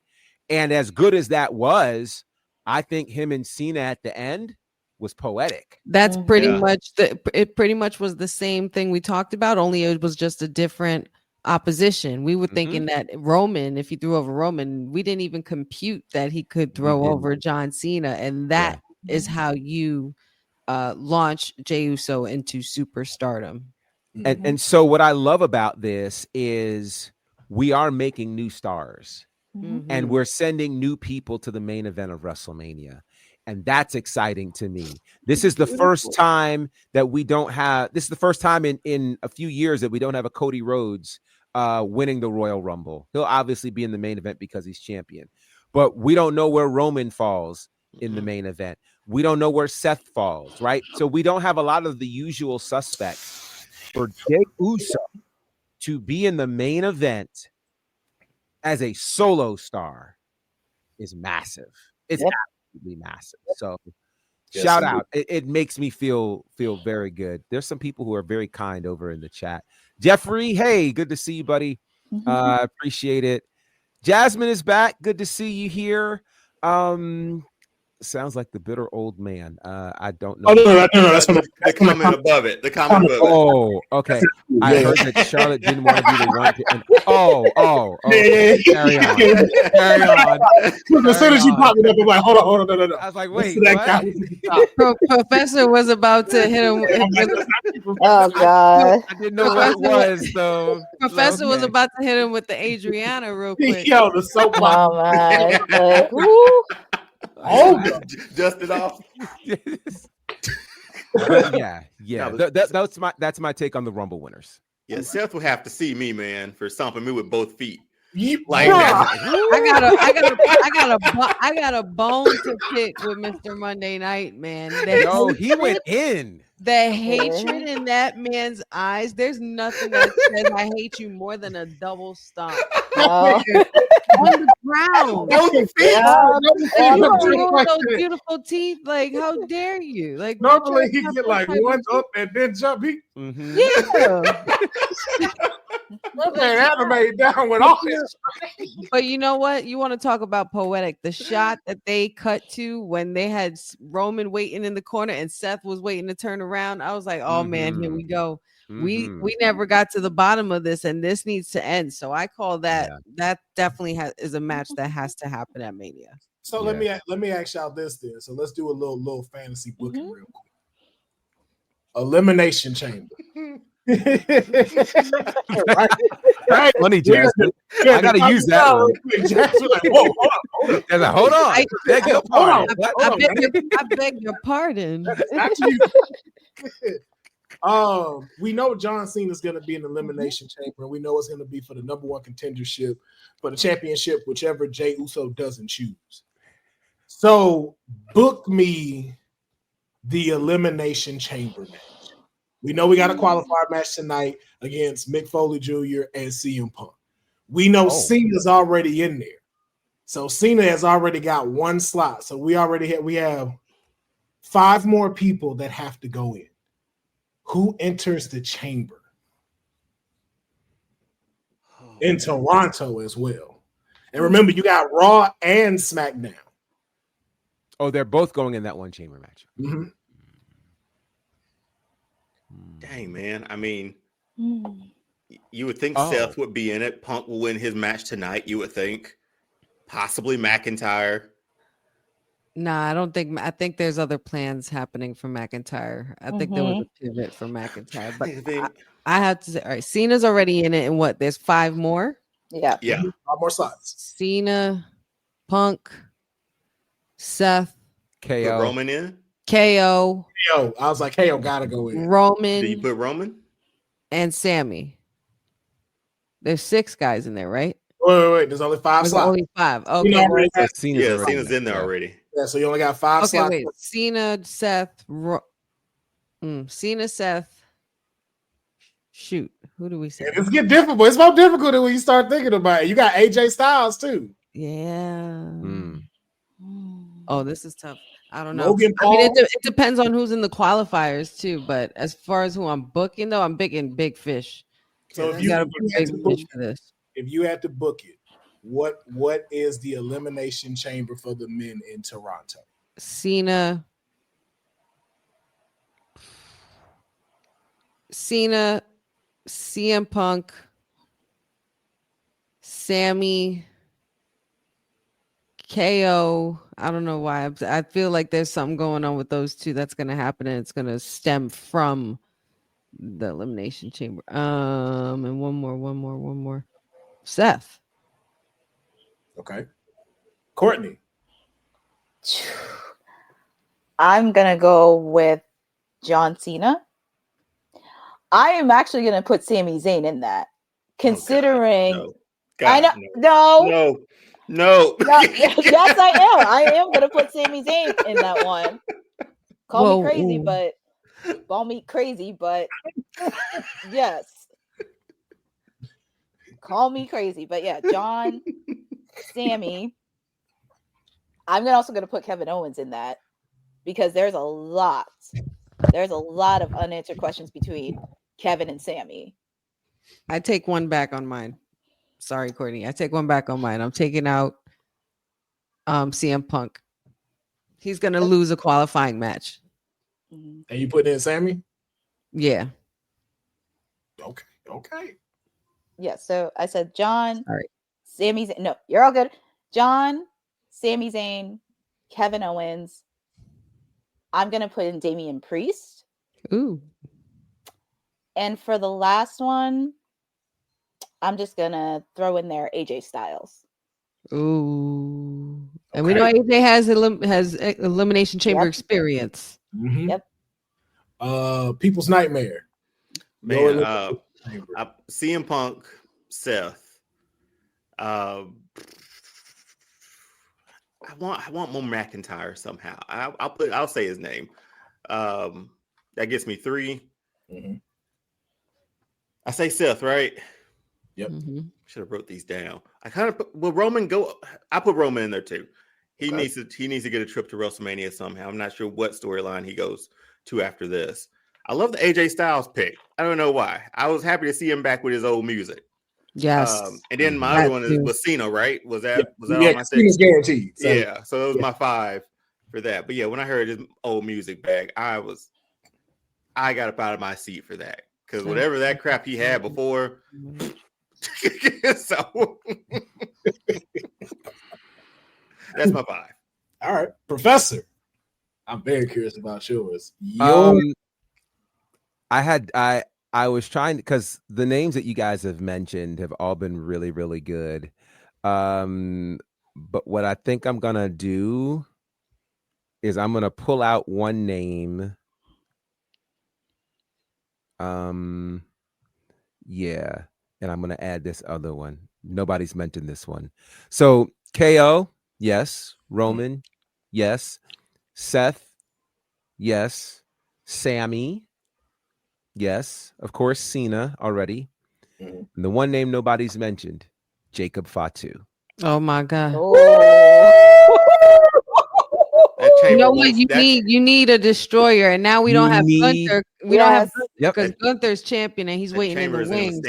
And as good as that was, I think him and Cena at the end was poetic. That's pretty much it pretty much was the same thing we talked about, only it was just a different opposition. We were thinking that Roman, if he threw over Roman, we didn't even compute that he could throw over John Cena. And that is how you launch Jey Uso into superstardom. And so what I love about this is we are making new stars and we're sending new people to the main event of WrestleMania. And that's exciting to me. This is the first time that we don't have, this is the first time in a few years that we don't have a Cody Rhodes winning the Royal Rumble. He'll obviously be in the main event because he's champion, but we don't know where Roman falls in the main event. We don't know where Seth falls, right? So we don't have a lot of the usual suspects. For Jey Uso to be in the main event as a solo star is massive. It's absolutely massive. So shout out. It makes me feel very good. There's some people who are very kind over in the chat. Jeffrey, hey, good to see you, buddy. Appreciate it. Jasmine is back. Good to see you here. Sounds like the bitter old man. I don't know. Oh, no. That's the comment above it. The comment above it. Oh, okay. I heard that Charlotte didn't want to be the one to. Carry on. As soon as you popped it up, I'm like, hold on, no. I was like, wait, what? Professor was about to hit him. Oh God! I didn't know what it was though. Professor was about to hit him with the Adriana real quick. Yo, the soapbox. Dust it off. That's my take on the Rumble winners. Yeah, Seth will have to see me, man, for stomping me with both feet. Like I got a bone to pick with Mr. Monday Night, man. No, he went in. The hatred in that man's eyes. There's nothing that says I hate you more than a double stomp. On the ground. Those beautiful teeth. Like, how dare you? Like, normally he get like one up and then jump. Yeah. That man animated down with all this. But you know what? You want to talk about poetic. The shot that they cut to when they had Roman waiting in the corner and Seth was waiting to turn around. I was like, oh man, here we go. We never got to the bottom of this, and this needs to end. So I call that that definitely is a match that has to happen at Mania. So let me ask y'all this then. So let's do a little fantasy booking real quick. Elimination Chamber. Right. Funny, Jasmine. I gotta use that one. Jasmine, like, whoa, hold on. I beg your pardon. Actually, we know John Cena is going to be in the Elimination Chamber, and we know it's going to be for the number one contendership for the championship, whichever Jey Uso doesn't choose. So book me the Elimination Chamber match. We know we got a qualifier match tonight against Mick Foley Jr. and CM Punk. We know Cena's already in there. So Cena has already got one slot. So we have 5 more people that have to go in. Who enters the chamber? in Toronto as well. And remember, you got Raw and SmackDown. Oh, they're both going in that one chamber match. Mm-hmm. Dang, man. I mean, Hmm. you would think Oh. Seth would be in it. Punk will win his match tonight. You would think possibly McIntyre. Nah, I don't think. I think there's other plans happening for McIntyre. I think there was a pivot for McIntyre, but I think- I have to say, all right, Cena's already in it, and what? There's 5 more. Yeah. yeah. 5 more slots. Cena, Punk, Seth, Put KO. Roman in. KO, Yo, I was like, hey, yo, gotta go in. Did you Roman, put Roman? and Sammy. There's 6 guys in there, right? Wait. There's only 5 There's slots. only 5. You Okay. know, already So had- Cena's Yeah, already Cena's in there yeah. already. yeah, so you only got 5 Okay, slots. wait. Cena, Seth, Cena, Seth. Shoot, who do we say? It's get difficult. It's more difficult than when you start thinking about it. You got AJ Styles too. Yeah. Mm. Oh, this is tough. I don't know. Logan I mean, Paul. it depends on who's in the qualifiers too. But as far as who I'm booking, though, I'm booking Big Fish. So if You you, gotta if book you had Big to book, Fish for this. if you had to book it, what is the elimination chamber for the men in Toronto? Cena, CM Punk, Sammy, KO. I don't know why. I feel like there's something going on with those two that's going to happen, and it's going to stem from the elimination chamber. And one more. Seth. Okay, Courtney. I'm gonna go with John Cena. I am actually gonna put Sami Zayn in that, considering No. I know God, no. yes, I am. I am gonna put Sami Zayn in that one. Call me crazy, but yes. Call me crazy, but yeah, John, Sammy. I'm also gonna put Kevin Owens in that because there's a lot of unanswered questions between Kevin and Sammy. I take one back on mine. Sorry, Courtney. I take one back on mine. I'm taking out CM Punk. He's gonna lose a qualifying match. And you put in Sammy? Yeah. Okay. Yeah, so I said John, Sorry. Sami Zayn. No, you're all good. John, Sami Zayn, Kevin Owens. I'm gonna put in Damian Priest. Ooh. And for the last one, I'm just gonna throw in there AJ Styles. Ooh. And we know AJ has elimination chamber experience. Mm-hmm. Yep. People's Nightmare. Man, CM Punk, Seth. I want more McIntyre somehow. I'll say his name. That gets me 3. Mm-hmm. I say Seth, right? Yep. Mm-hmm. Should have wrote these down. I kind of will Roman go. I put Roman in there too. He needs to get a trip to WrestleMania somehow. I'm not sure what storyline he goes to after this. I love the AJ Styles pick. I don't know why. I was happy to see him back with his old music. Yes. And then my other one was Cena, right? Was that all my 6? Cena's guaranteed. So. Yeah. So that was my 5 for that. But yeah, when I heard his old music back, I got up out of my seat for that. Because whatever that crap he had before. So that's my 5. All right, Professor. I'm very curious about yours. I was trying because the names that you guys have mentioned have all been really, really good. But what I think I'm gonna do is I'm gonna pull out one name. Yeah, and I'm gonna add this other one. Nobody's mentioned this one. So KO, yes. Roman, yes. Seth, yes. Sammy, yes. Of course, Cena already. And the one name nobody's mentioned, Jacob Fatu. Oh my God. You know what you need? You need a destroyer, and now we don't have Gunther. We don't have because Gunther's champion, and he's waiting in the wings.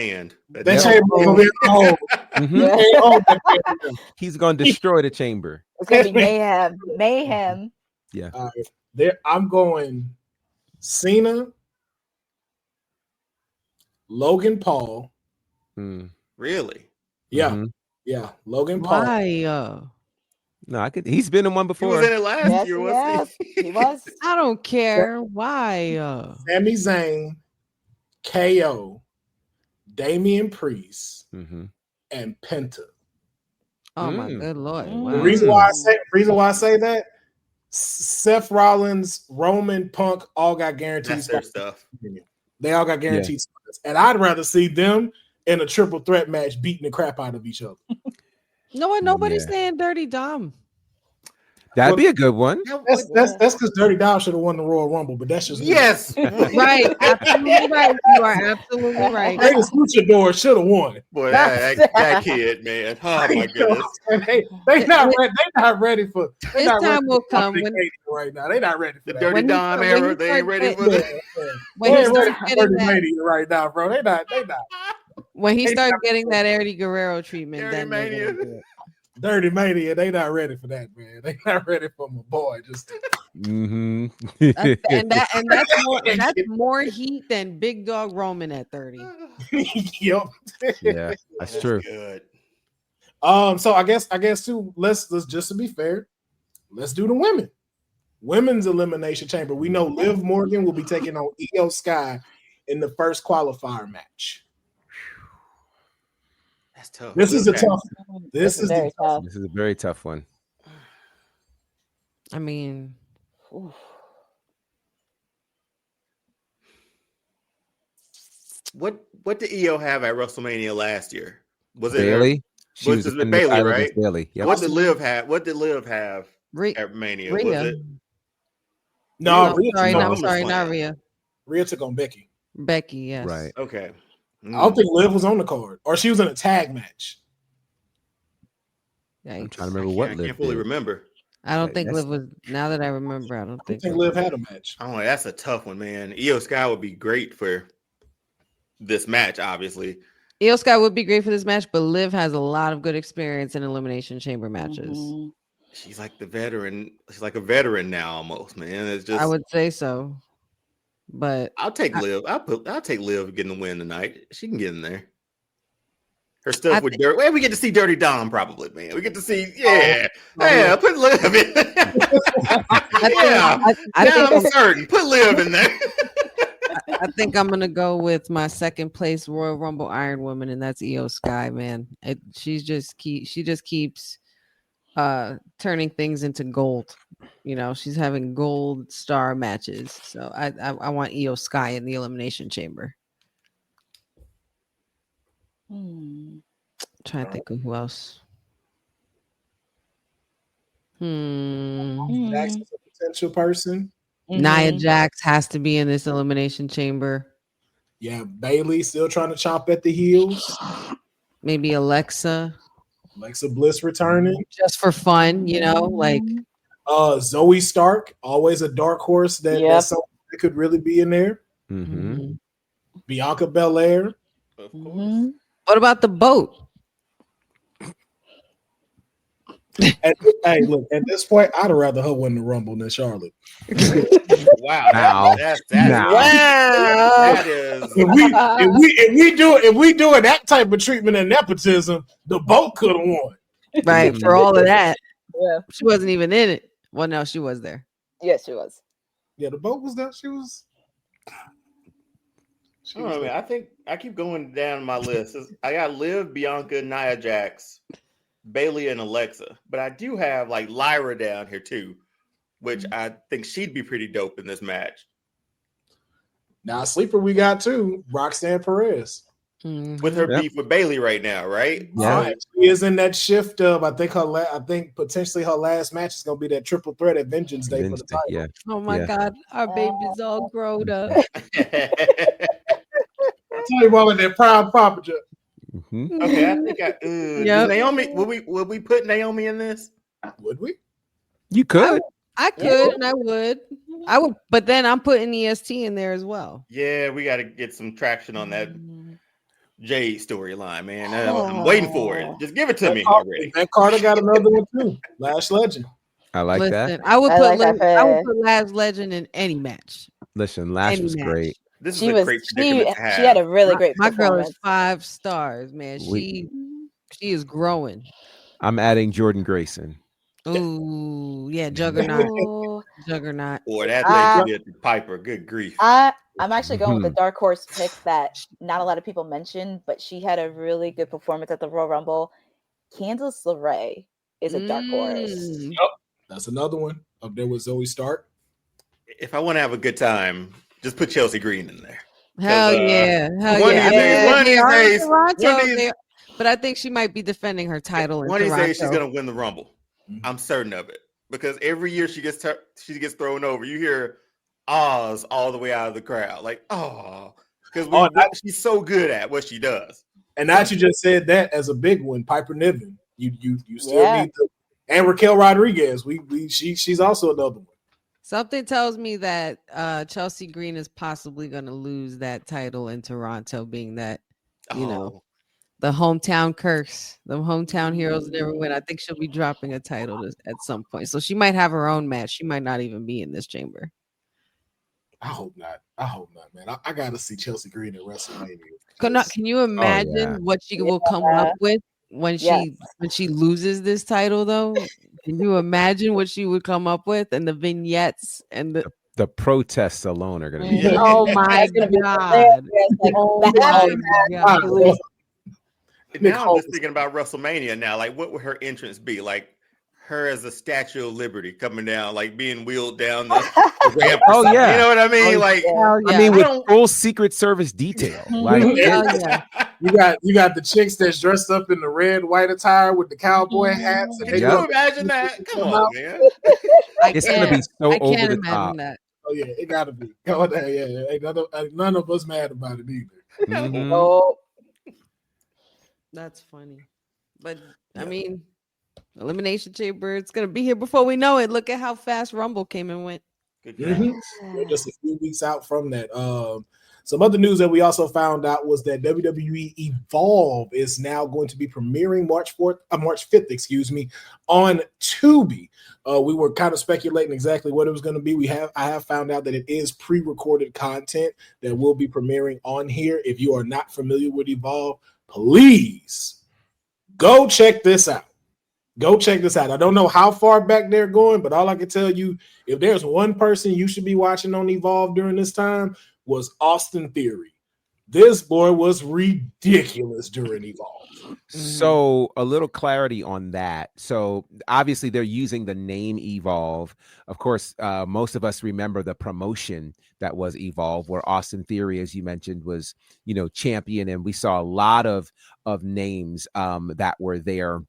That Yep. chamber gonna be old. Mhm. You can't hold that chamber. He's gonna destroy the chamber. It's gonna be mayhem. Mayhem. Yeah. All right. There, I'm going Cena, Logan Paul. Mm. Really? Yeah, Mhm. yeah, Logan Paul. Why? No, I could. He's been in one He before. was in it last Yes, year, he wasn't has. he? He was. I don't care. Why? Sami Zayn, KO, Damian Priest, Mhm. and Penta. Oh my Mm. good lord! Mm. The Wow. reason why I say that, Seth Rollins, Roman, Punk all got guaranteed That's their spots. stuff. They all got guaranteed spots, and I'd rather see them in a triple threat match beating the crap out of each other. No, nobody's Yeah. saying Dirty Dom. That'd Well, be a good one. That's because Dirty Dom should have won the Royal Rumble, but that's just me. Yes. Right, absolutely right. You are absolutely right. Greatest luchador should have won. Boy, that kid, man. Oh my goodness. They not ready. They not ready for. They His not ready time will for come Dominic when Mania right now. They not ready for The that. Dirty When he Dom start- when era, he they ain't start ready getting- for Yeah, that. yeah. when They he ain't ready starts for getting Dirty that, Mania right now, bro. They not. when he they starts not- getting that Eddie Guerrero treatment, Dirty then they're gonna Mania. do it. Dirty Mania. They not ready for that, man. They not ready for my boy. Just Mhm. That's more heat than Big Dog Roman at 30. yep. Yeah, that's true. Good. So I guess too. Let's just to be fair, let's do the women. Women's elimination chamber. We know Liv Morgan will be taking on Io Sky in the first qualifier match. That's tough. This is a Okay. tough. This is very the tough. tough. This is a very tough one. I mean, Oof. What did EO have at WrestleMania last year? Was it Bailey. She was was it defending Bailey, the title right? against Bailey. Yep. What did Liv have? What did Liv have Rhea. at Mania? Rhea. Was it? No, No, Rhea sorry, took no, on, sorry, not SummerSlam. Rhea. Rhea took on Becky. Becky, yes. Right. Okay. I don't think Liv was on the card, or she was in a tag match. I'm Yikes. trying to I remember what can't Liv fully did. remember. I don't That- think that's- Liv was. Now that I remember, I don't I think. think Liv Liv had a match. Oh, that's a tough one, man. Io Sky would be great for this match, obviously. Io Sky would be great for this match, but Liv has a lot of good experience in elimination chamber matches. Mhm. She's like the veteran. She's like a veteran now, almost, man. It's just. I would say so, but I'll take Liv. I'll take Liv getting the win tonight. She can get in there. Her stuff with Dirty. Well, we get to see Dirty Dom probably, man. We get to see, yeah, put Liv in. Yeah, I'm certain. Put Liv in there. I think I'm gonna go with my second place Royal Rumble Iron Woman, and that's Io Sky. Man, she just keeps turning things into gold. You know, she's having gold star matches. So I want Io Sky in the elimination chamber. Trying to think of who else. Jax is a potential person. Nia Jax has to be in this elimination chamber. Yeah, Bailey still trying to chomp at the heels. Maybe Alexa Bliss returning. just for fun, you know, like Zoe Stark, always a dark horse that could really be in there. Mm-hmm. Bianca Belair. Of course. What about the boat? Hey, look, at this point, I'd rather her win the Rumble than Charlotte. Wow. Now. That is. If we doing that type of treatment and nepotism, the boat could have won. Right, for all of that. Yeah. She wasn't even in it. Well, no, she was there. Yes, she was. Yeah, the boat was there. She was. I don't know, man. I think I keep going down my list. I got Liv, Bianca, Nia Jax, Bailey, and Alexa. But I do have like Lyra down here too, which I think she'd be pretty dope in this match. Now, sleeper we got too, Roxanne Perez. With her beef with Bailey right now, right? Yeah. She is in that shift of I think potentially her last match is gonna be that triple threat at Vengeance Day for the title. Yeah. Oh my God, our baby's all grown up. I tell you what, with that proud papa joke. Mm-hmm. Okay, I think does Naomi. Would we put Naomi in this? Would we? You could. I could and I would. But then I'm putting EST in there as well. Yeah, we got to get some traction on that. Jade storyline, man. I'm waiting for it. Just give it to me Car- already. That Carter got another one too. Lash Legend. I like that. Listen, I would I put like that I would for- put Labs Legend in any match. Listen, Lash Any was match. great. This is She a was great predicament to have. she had a really great My girl performance. is 5 stars, man. We- She is growing. I'm adding Jordan Grayson. Ooh, yeah, Juggernaut. Ooh, Juggernaut. Boy, that I- thing she did to Piper. Good grief. I'm actually going with Mhm. the dark horse pick that not a lot of people mentioned, but she had a really good performance at the Royal Rumble. Candice LeRae is a dark horse. Mm. That's another one. Up there with Zoe Stark. If I want to have a good time, just put Chelsea Green in there. Hell yeah. Hell one yeah. of these days- one of they these are in days- Toronto, one of these- they- but I think she might be defending her title in One of these Toronto. days she's gonna win the Rumble. Mhm. I'm certain of it because every year she gets thrown over. You hear ahs all the way out of the crowd, like because she's so good at what she does. And now you just said that as a big one, Piper Niven. You still Yeah. need the and Raquel Rodriguez. She's also another one. Something tells me that Chelsea Green is possibly going to lose that title in Toronto, being that, you know, the hometown curse, the hometown heroes never win. I think she'll be dropping a title at some point. So she might have her own match. She might not even be in this chamber. I hope not. Man. I got to see Chelsea Green at WrestleMania. Can you imagine what she will come up with when she loses this title, though? Can you imagine what she would come up with and the vignettes and the protests alone are going to be. Mhm. Oh my That's gonna be god! hilarious, like, Oh the my aftermath God. she loses. Now I'm just thinking about WrestleMania now. Like, what would her entrance be? Like, her as a Statue of Liberty coming down, like being wheeled down the ramp. Oh, yeah. You know what I mean? Like, Hell yeah. I mean, I with don't- full Secret Service detail. Like, Hell yeah. You got the chicks that's dressed up in the red white attire with the cowboy hats. And Can they you look- imagine that? Come on, man. it's going to be so I over can't the imagine top. that. Oh yeah, it gotta be. Oh yeah. Ain't none of us mad about it either. Mhm. Oh, That's funny. But I mean, Elimination Chamber, it's gonna be here before we know it. Look at how fast Rumble came and went. Good Mhm. grief. We're just a few weeks out from that. Some other news that we also found out was that WWE Evolve is now going to be premiering March 5th, on Tubi. We were kind of speculating exactly what it was going to be. I have found out that it is pre-recorded content that will be premiering on here. If you are not familiar with Evolve, please go check this out. I don't know how far back they're going, but all I can tell you, if there's one person you should be watching on Evolve during this time, was Austin Theory. This boy was ridiculous during Evolve. So a little clarity on that. So obviously they're using the name Evolve. Of course, most of us remember the promotion that was Evolve, where Austin Theory, as you mentioned, was, champion, and we saw a lot of names that were there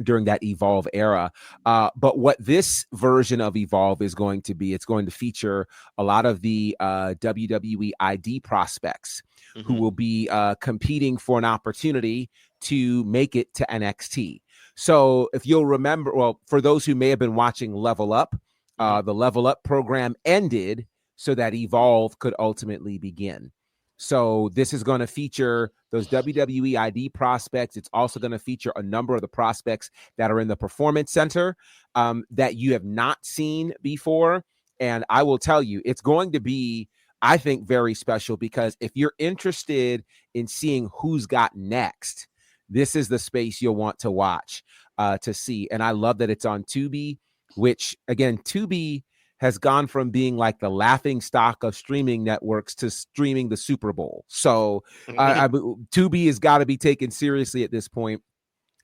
during that Evolve era. But what this version of Evolve is going to be, it's going to feature a lot of the WWE ID prospects who will be competing for an opportunity to make it to NXT. So if you'll remember, well, for those who may have been watching Level Up, the Level Up program ended so that Evolve could ultimately begin. So this is going to feature those WWE ID prospects. It's also going to feature a number of the prospects that are in the Performance Center that you have not seen before. And I will tell you, it's going to be, I think, very special, because if you're interested in seeing who's got next, this is the space you'll want to watch to see. And I love that it's on Tubi, which, again, Tubi has gone from being like the laughing stock of streaming networks to streaming the Super Bowl. So Tubi has got to be taken seriously at this point.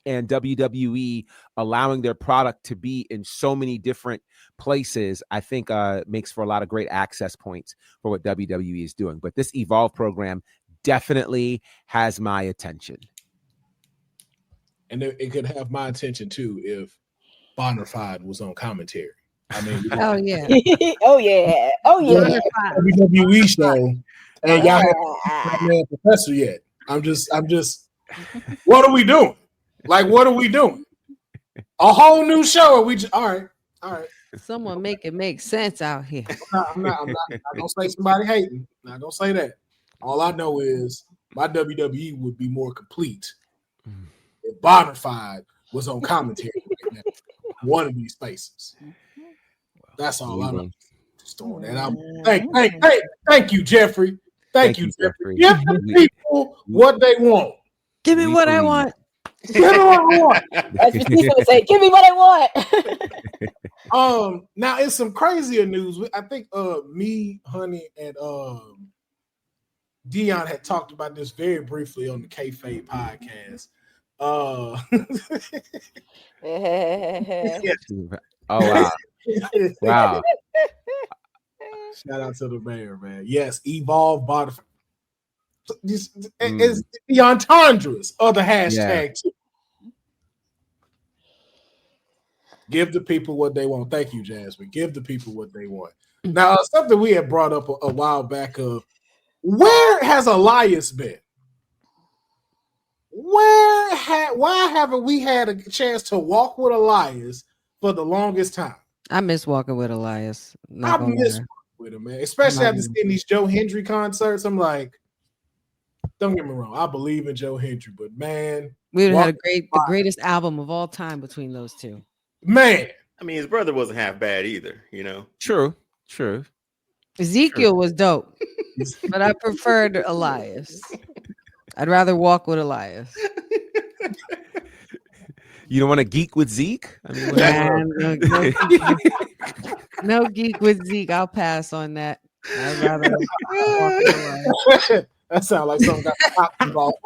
And WWE allowing their product to be in so many different places, I think makes for a lot of great access points for what WWE is doing. But this Evolve program definitely has my attention. And it could have my attention too if Bonafide was on commentary. I mean, Oh yeah. oh yeah. WWE show, and y'all haven't man Professor yet. I'm just. What are we doing? Like, what are we doing? A whole new show? Or we just all right? Someone make it make sense out here. I'm not gonna say somebody hating. Not gonna say that. All I know is my WWE would be more complete if Bonafide was on commentary right now, one of these spaces. That's all I'm just doing. And I'm thank you, Jeffrey. Thank you, Jeffrey. Give the people what they want. Give me what I want. Give me what I want. That's what he's gonna say. Give me what I want. Now it's some crazier news. I think me, Honey, and Dion had talked about this very briefly on the Kayfabe podcast. Oh wow. Wow. Shout out to the mayor, man. Yes, Evolve bought is the entendres of the hashtag. Yeah. Give the people what they want. Thank you, Jasmine. Give the people what they want. Now, something we had brought up a while back of where has Elias been? Why haven't we had a chance to walk with Elias for the longest time? I miss walking with Elias. I miss walking with him, man. Especially after seeing these Joe Hendry concerts. I'm like, don't get me wrong, I believe in Joe Hendry, but man, we would have had the greatest album of all time between those two. Man, I mean, his brother wasn't half bad either, you know. True. Ezekiel was dope, but I preferred Elias. I'd rather walk with Elias. You don't want to geek with Zeke? I mean, no geek with Zeke. I'll pass on that. I'd rather walk with Elias. That sounds like something got popped involved.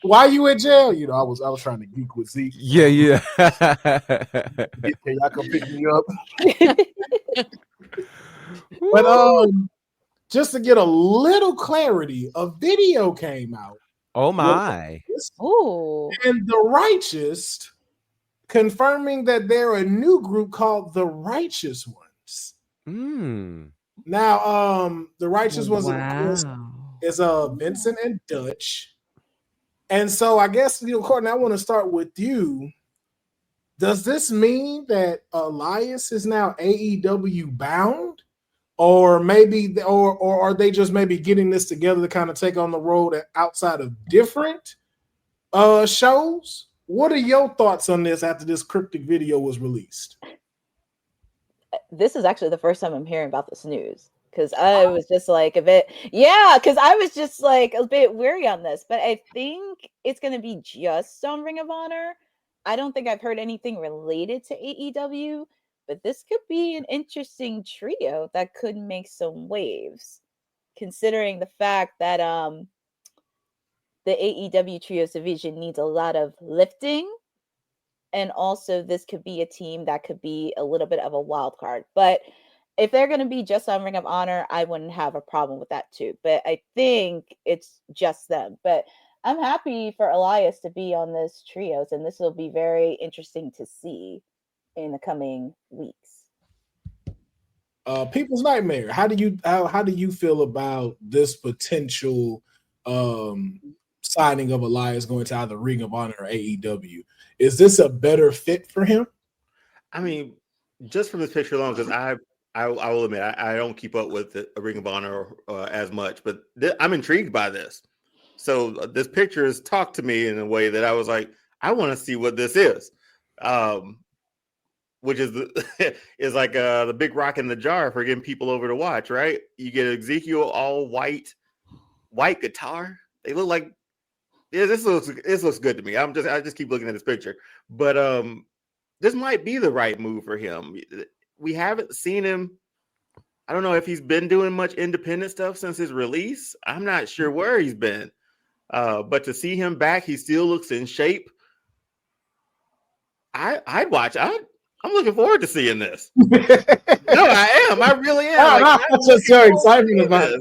Why you in jail? You know, I was trying to geek with Zeke. Yeah. Can y'all come pick me up? But just to get a little clarity, a video came out. Oh my! Oh, and the Righteous confirming that they're a new group called the Righteous Ones. Now, the Righteous Ones is Vincent and Dutch. And so I guess, Courtney, I want to start with you. Does this mean that Elias is now AEW bound? Or maybe, or are they just maybe getting this together to kind of take on the road outside of different shows? What are your thoughts on this after this cryptic video was released? This is actually the first time I'm hearing about this news. Because I was just like because I was just like a bit weary on this, but I think it's going to be just on Ring of Honor. I don't think I've heard anything related to AEW, but this could be an interesting trio that could make some waves, considering the fact that the AEW Trios division needs a lot of lifting, and also this could be a team that could be a little bit of a wild card, but if they're going to be just on Ring of Honor, I wouldn't have a problem with that too. But I think it's just them. But I'm happy for Elias to be on this trios, and this will be very interesting to see in the coming weeks. People's Nightmare. How do you feel about this potential signing of Elias going to either Ring of Honor or AEW? Is this a better fit for him? I mean, just from this picture alone, because I will admit I don't keep up with a Ring of Honor as much, but I'm intrigued by this. So this picture has talked to me in a way that I was like, I want to see what this is, which is is like the big rock in the jar for getting people over to watch. Right? You get Ezekiel all white guitar. They look like this looks good to me. I just keep looking at this picture, but this might be the right move for him. We haven't seen him. I don't know if he's been doing much independent stuff since his release. I'm not sure where he's been. But to see him back, he still looks in shape. I'd watch. I'm looking forward to seeing this. No, I am. I really am. I'm just so excited about it.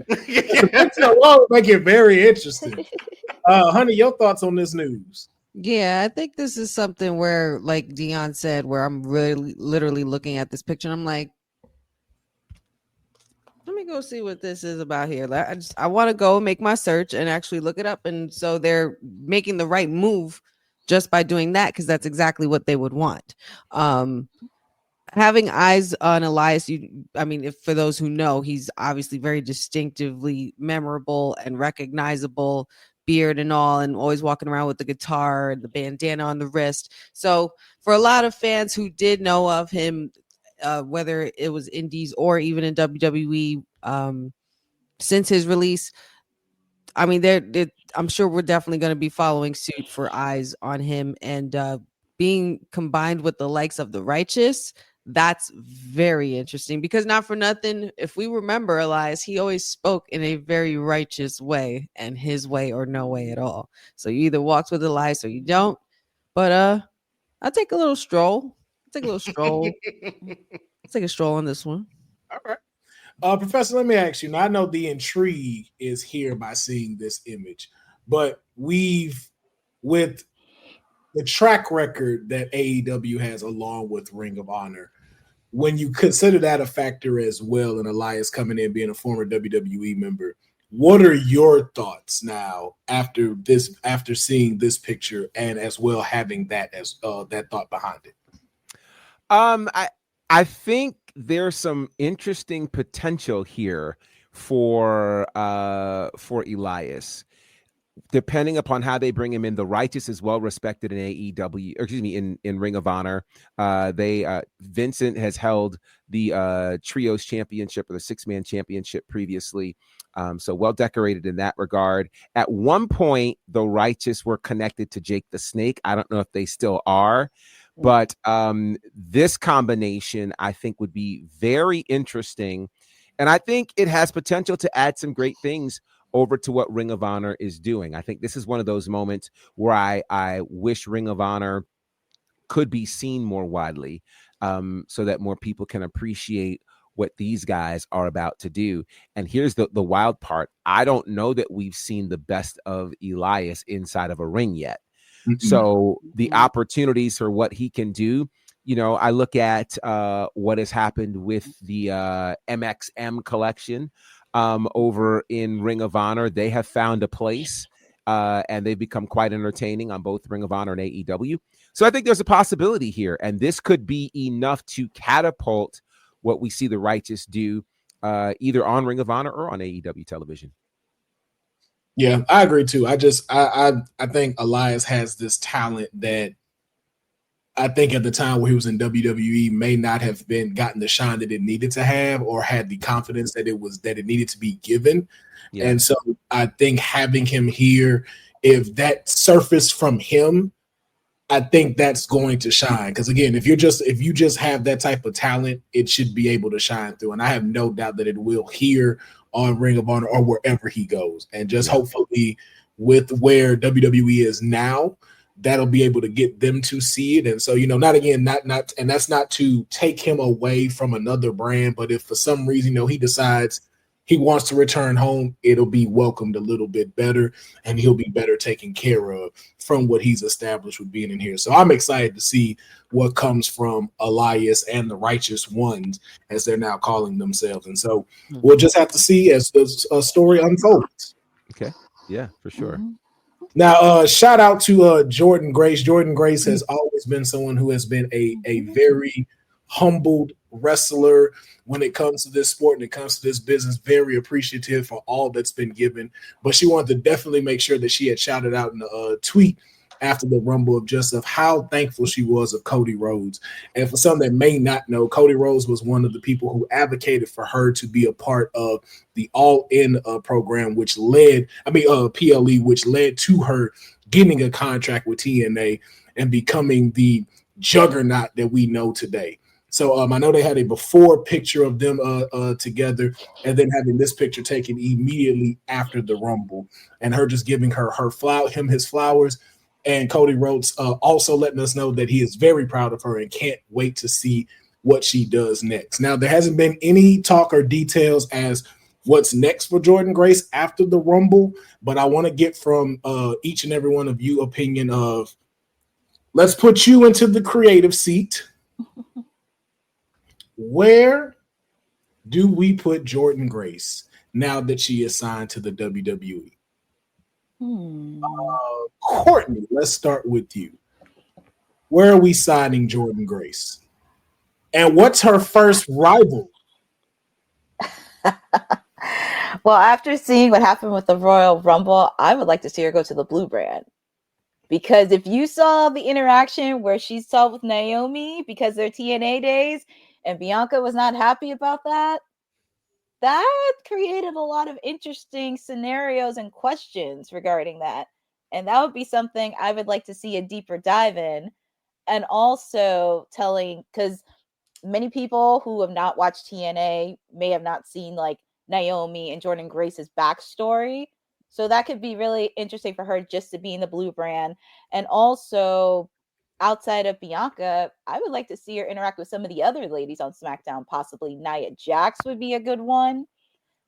It's alone make it very interesting. Honey, your thoughts on this news? Yeah, I think this is something where, like Dion said, where I'm really literally looking at this picture and I'm like, let me go see what this is about here. I want to go make my search and actually look it up. And so they're making the right move just by doing that, because that's exactly what they would want. having eyes on Elias, I mean, if for those who know, he's obviously very distinctively memorable and recognizable, beard and all, and always walking around with the guitar and the bandana on the wrist. So for a lot of fans who did know of him, whether it was indies or even in WWE, since his release, I mean, I'm sure we're definitely going to be following suit for eyes on him, and being combined with the likes of the Righteous. That's very interesting, because not for nothing, if we remember Elias, he always spoke in a very righteous way, and his way or no way at all. So you either walk with Elias or you don't. But I'll take a little stroll. Take a little stroll. Take a stroll on this one. All right. Professor, let me ask you. Now, I know the intrigue is here by seeing this image, but with the track record that AEW has along with Ring of Honor, when you consider that a factor as well, and Elias coming in being a former WWE member, what are your thoughts now after seeing this picture, and as well having that as that thought behind it? I think there's some interesting potential here for Elias, depending upon how they bring him in. The Righteous is well respected in AEW, or excuse me, in Ring of Honor. Vincent has held the Trios Championship or the 6-man championship previously. So well decorated in that regard. At one point, the Righteous were connected to Jake the Snake. I don't know if they still are. But this combination, I think, would be very interesting. And I think it has potential to add some great things over to what Ring of Honor is doing. I think this is one of those moments where I wish Ring of Honor could be seen more widely, so that more people can appreciate what these guys are about to do. And here's the wild part. I don't know that we've seen the best of Elias inside of a ring yet. So the opportunities for what he can do, I look at what has happened with the MXM collection over in Ring of Honor. They have found a place, and they've become quite entertaining on both Ring of Honor and AEW. So I think there's a possibility here, and this could be enough to catapult what we see the Righteous do, either on Ring of Honor or on AEW television. Yeah, I agree too. I think Elias has this talent that I think at the time where he was in WWE may not have gotten the shine that it needed to have, or had the confidence that it needed to be given. Yeah. And so I think having him here, if that surfaced from him, I think that's going to shine. Because again, if you just have that type of talent, it should be able to shine through. And I have no doubt that it will here on Ring of Honor or wherever he goes. And just hopefully with where WWE is now, that'll be able to get them to see it. And so, and that's not to take him away from another brand, but if for some reason, he decides he wants to return home, it'll be welcomed a little bit better, and he'll be better taken care of from what he's established with being in here. So I'm excited to see what comes from Elias and the Righteous Ones, as they're now calling themselves. And so we'll just have to see as the story unfolds. Okay. Yeah, for sure. Now, shout out to Jordan Grace. Jordan Grace has always been someone who has been a very humbled wrestler when it comes to this sport and it comes to this business. Very appreciative for all that's been given. But she wanted to definitely make sure that she had shouted out in a tweet after the Rumble of how thankful she was of Cody Rhodes. And for some that may not know, Cody Rhodes was one of the people who advocated for her to be a part of the All In program, which led, PLE, which led to her getting a contract with TNA and becoming the juggernaut that we know today. So I know they had a before picture of them together, and then having this picture taken immediately after the Rumble, and her just giving him his flowers. And Cody Rhodes also letting us know that he is very proud of her and can't wait to see what she does next. Now, there hasn't been any talk or details as what's next for Jordan Grace after the Rumble, but I want to get from each and every one of you opinion of, let's put you into the creative seat. Where do we put Jordan Grace now that she is signed to the WWE? Courtney, let's start with you. Where are we signing Jordan Grace? And what's her first rival? Well, after seeing what happened with the Royal Rumble, I would like to see her go to the Blue brand. Because if you saw the interaction where she saw with Naomi because they're TNA days and Bianca was not happy about that, that created a lot of interesting scenarios and questions regarding that. And that would be something I would like to see a deeper dive in. And also telling, because many people who have not watched TNA may have not seen like Naomi and Jordan Grace's backstory. So that could be really interesting for her just to be in the Blue brand. And also, outside of Bianca, I would like to see her interact with some of the other ladies on SmackDown. Possibly Nia Jax would be a good one.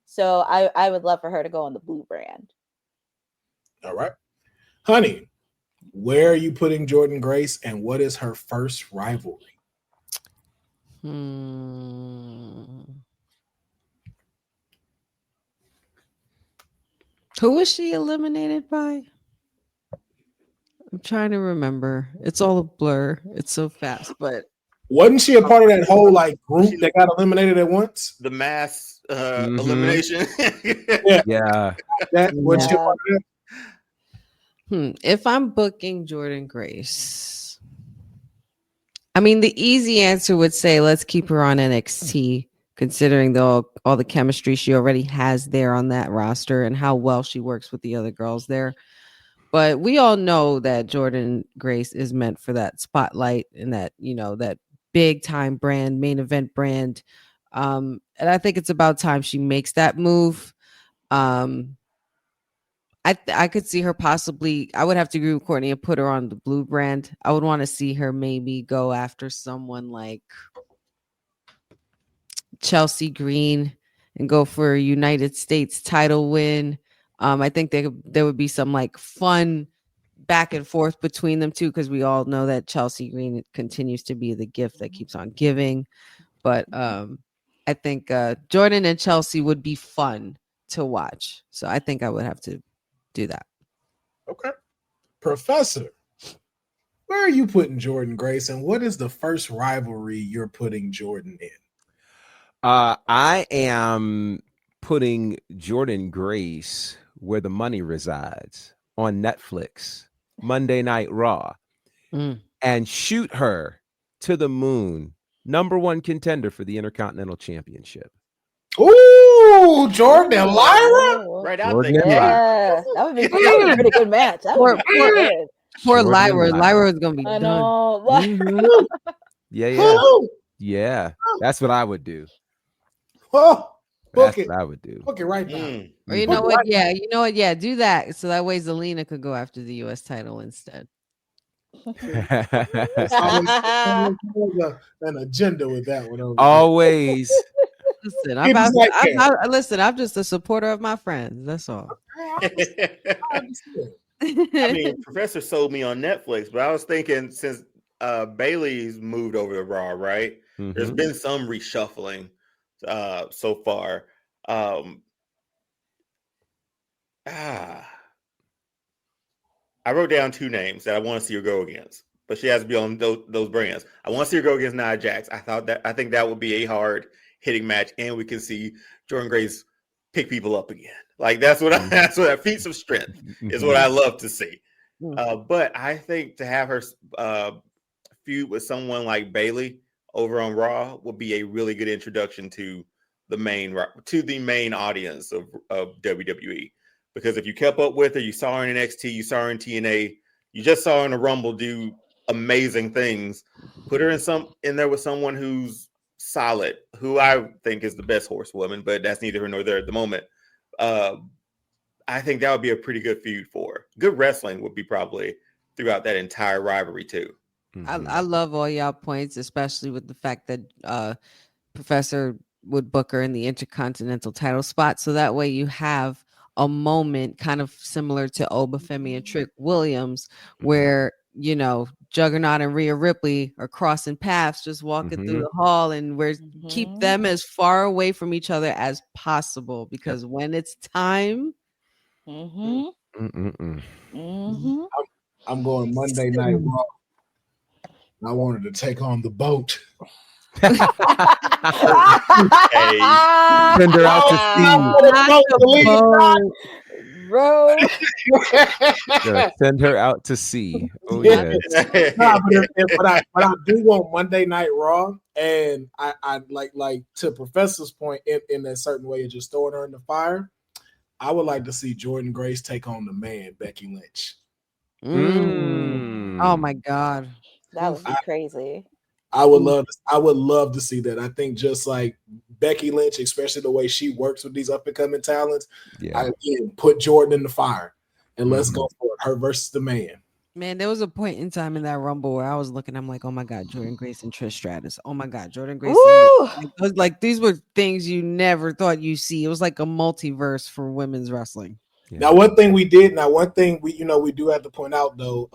So I would love for her to go on the Blue brand. All right. Honey, where are you putting Jordan Grace and what is her first rivalry? Who was she eliminated by? I'm trying to remember. It's all a blur. It's so fast, but wasn't she a part of that whole like group that got eliminated at once? The mass elimination. Yeah. That was she a part of that? If I'm booking Jordan Grace, I mean, the easy answer would say let's keep her on NXT, considering all the chemistry she already has there on that roster and how well she works with the other girls there. But we all know that Jordan Grace is meant for that spotlight and that, that big time brand, main event brand. And I think it's about time she makes that move. I could see her possibly. I would have to agree with Courtney and put her on the Blue brand. I would want to see her maybe go after someone like Chelsea Green and go for a United States title win. I think there would be some like fun back and forth between them too, because we all know that Chelsea Green continues to be the gift that keeps on giving. But I think Jordan and Chelsea would be fun to watch. So I think I would have to do that. Okay. Professor, where are you putting Jordan Grace and what is the first rivalry you're putting Jordan in? I am putting Jordan Grace where the money resides, on Netflix, Monday Night Raw, and shoot her to the moon, #1 contender for the Intercontinental Championship. Ooh, Jordan and Lyra? Right out Jordan the and gate. Yeah, that would be a pretty good match. That would be good. Poor Jordan and Lyra. Lyra is gonna be I done. know. Mhm. Yeah. That's what I would do. Oh, That's book it. what I would do. Book it right now. Or you know what? Yeah, you know what? Yeah, do that. So that way Zelina could go after the US title instead. There's an agenda with that one. Always. Listen, I'm just a supporter of my friends. That's all. I mean, Professor sold me on Netflix, but I was thinking since Bailey's moved over to Raw, right? There's been some reshuffling so far. I wrote down 2 names that I want to see her go against, but she has to be on those brands. I want to see her go against Nia Jax. I think that would be a hard hitting match, and we can see Jordan Grace pick people up again. Like that's what that feats of strength is what I love to see. But I think to have her feud with someone like Bailey over on Raw would be a really good introduction to the main audience of WWE. Because if you kept up with her, you saw her in NXT, you saw her in TNA, you just saw her in the Rumble do amazing things. Put her in there with someone who's solid, who I think is the best horsewoman, but that's neither here nor there at the moment. I think that would be a pretty good feud for her. Good wrestling would be probably throughout that entire rivalry too. I love all y'all points, especially with the fact that Professor would book her in the Intercontinental title spot. So that way you have a moment kind of similar to Obafemi and Trick Williams, where, Juggernaut and Rhea Ripley are crossing paths, just walking through the hall, and keep them as far away from each other as possible, because when it's time, I'm going Monday Night Raw. I wanted to take on the boat. Send her out to sea. Bro. Gonna send her out to sea. Oh Yeah. yes. Nah, but I do want Monday Night Raw, and I like to Professor's point in that certain way of just throwing her in the fire. I would like to see Jordan Grace take on the man Becky Lynch. Oh my God, that would be crazy. I would love to see that. I think just like Becky Lynch, especially the way she works with these up and coming talents, again, put Jordan in the fire and let's go for it. Her versus the man. Man, there was a point in time in that Rumble where I was looking, I'm like, oh my God, Jordan Grace and Trish Stratus. Oh my God, Jordan Grace. Like these were things you never thought you see. It was like a multiverse for women's wrestling. Yeah. Now, one thing we do have to point out though,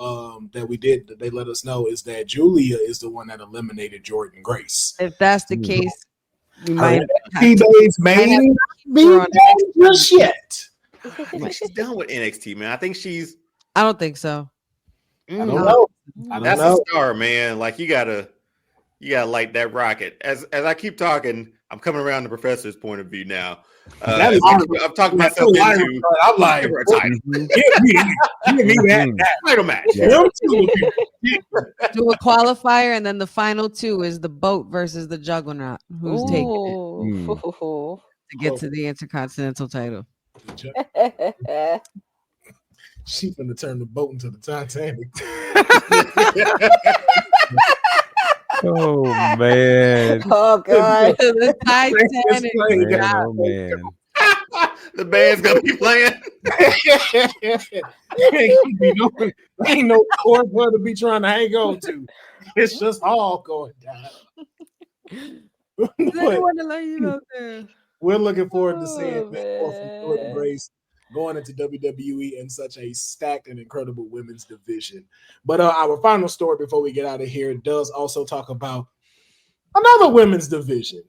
that they let us know is that Julia is the one that eliminated Jordan Grace. If that's the case, we might have may be just yet. I think she's done with NXT, man. I don't think so. I don't know. That's a star, man. Like you gotta light that rocket. As I keep talking, I'm coming around the Professor's point of view now. I'm talking myself into. I'm like, give me that title match. Do a qualifier, and then the final two is the Boat versus the Juggernaut. Who's taking it to get to the Intercontinental title? She's gonna turn the boat into the Titanic. Oh man! Oh God! The Titanic. Man, oh man! The band's gonna be playing. Ain't no cord blood to be trying to hang on to. It's just all going down. We're looking forward to seeing more from Jordan Grace going into WWE in such a stacked and incredible women's division. But our final story before we get out of here does also talk about another women's division.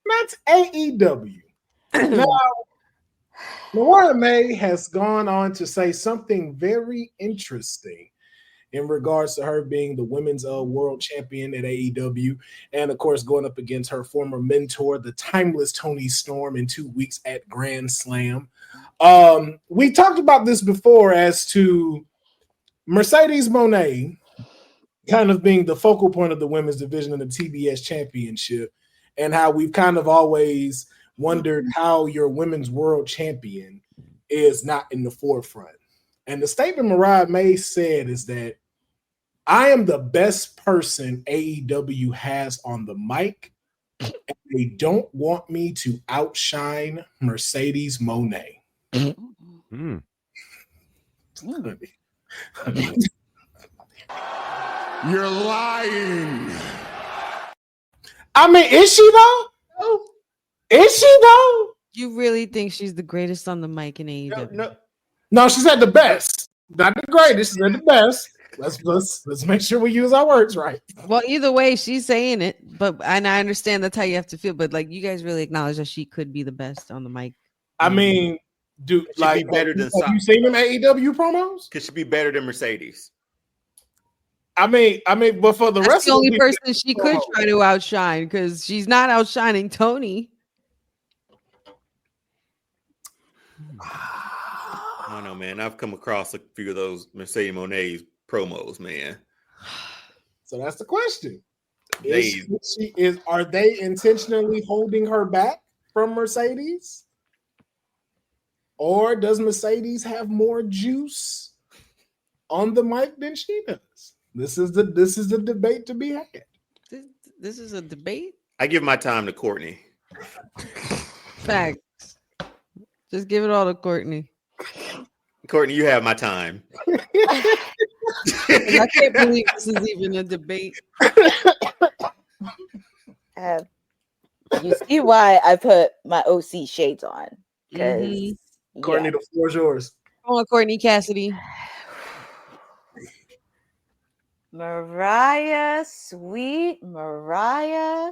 That's AEW. Now, Mariah May has gone on to say something very interesting in regards to her being the women's world champion at AEW, and of course going up against her former mentor, the timeless Toni Storm, in 2 weeks at Grand Slam. We talked about this before as to Mercedes Moné kind of being the focal point of the women's division in the TBS championship, and how we've kind of always wondered how your women's world champion is not in the forefront. And the statement Mariah May said is that I am the best person AEW has on the mic, and they don't want me to outshine Mercedes Moné. You're lying. I mean, is she though? Is she though? You really think she's the greatest on the mic in AEW? No, she's at the best. Not the greatest, she's at the best. Let's make sure we use our words right. Well, either way, she's saying it, and I understand that's how you have to feel. But like, you guys really acknowledge that she could be the best on the mic. I mean, be better than have you seen them AEW promos? Could she be better than Mercedes? I mean, but for the rest, the only person she could try to outshine, because she's not outshining Tony. I don't know, man. I've come across a few of those Mercedes Moné promos, man. So that's the question. Are they intentionally holding her back from Mercedes? Or does Mercedes have more juice on the mic than she does? This is the debate to be had. This is a debate? I give my time to Courtney. Facts. Just give it all to Courtney. Courtney, you have my time. I can't believe this is even a debate. You see why I put my OC shades on? Courtney, the floor is yours. Come on, Courtney Cassidy. Mariah, sweet Mariah.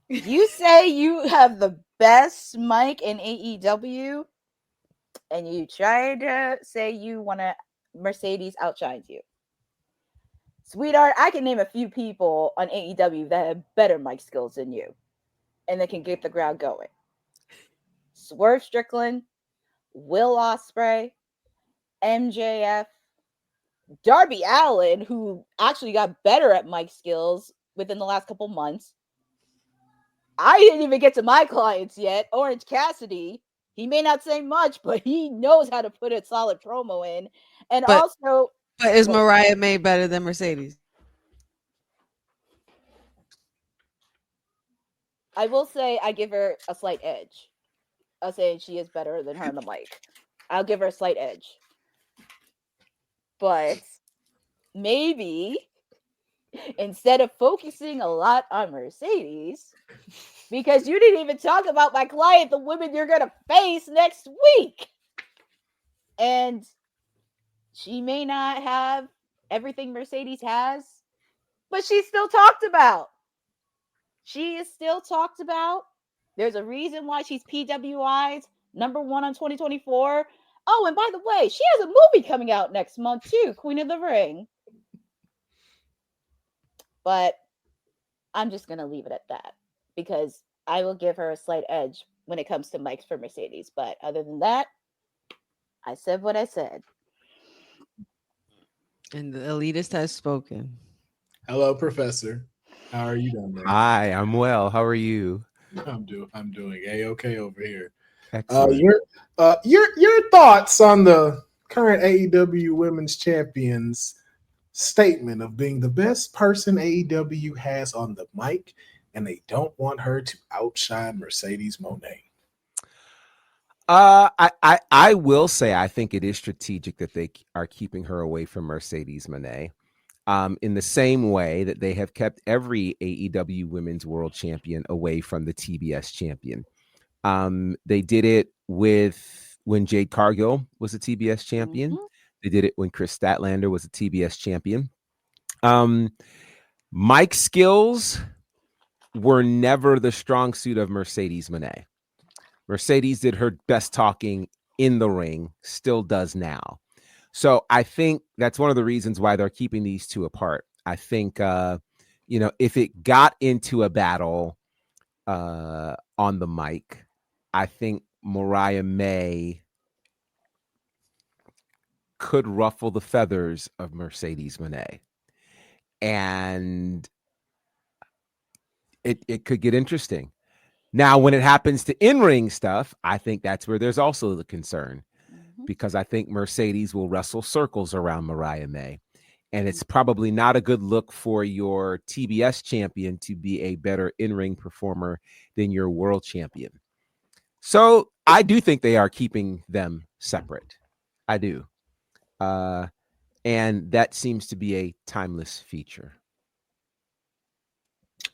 You say you have the best mic in AEW, and you try to say you want to Mercedes outshines you. Sweetheart, I can name a few people on AEW that have better mic skills than you, and they can get the crowd going. Swerve Strickland, Will Ospreay, MJF, Darby Allin, who actually got better at mic skills within the last couple months. I didn't even get to my clients yet. Orange Cassidy, he may not say much, but he knows how to put a solid promo in. And But is well, Mariah May better than Mercedes? I will say I give her a slight edge. I'll say she is better than her on the mic. I'll give her a slight edge. But maybe instead of focusing a lot on Mercedes, because you didn't even talk about my client, the women you're going to face next week. And she may not have everything Mercedes has, but she's still talked about. She is still talked about. There's a reason why she's PWI's number 1 on 2024. Oh, and by the way, she has a movie coming out next month too, Queen of the Ring. But I'm just going to leave it at that because I will give her a slight edge when it comes to mics for Mercedes. But other than that, I said what I said. And the elitist has spoken. Hello, Professor. How are you doing? Hi, I'm well. How are you? I'm doing A-okay over here. Excellent. Your thoughts on the current AEW Women's Champions statement of being the best person AEW has on the mic, and they don't want her to outshine Mercedes Moné. I will say I think it is strategic that they are keeping her away from Mercedes Moné. In the same way that they have kept every AEW Women's World Champion away from the TBS champion. They did it when Jade Cargill was a TBS champion. Mm-hmm. They did it when Chris Statlander was a TBS champion. Mic skills were never the strong suit of Mercedes Moné. Mercedes did her best talking in the ring, still does now. So I think that's one of the reasons why they're keeping these two apart. I think, if it got into a battle on the mic, I think Mariah May could ruffle the feathers of Mercedes Moné. And it could get interesting. Now, when it happens to in-ring stuff, I think that's where there's also the concern. Because I think Mercedes will wrestle circles around Mariah May. And it's probably not a good look for your TBS champion to be a better in-ring performer than your world champion. So I do think they are keeping them separate. I do. And that seems to be a timeless feature.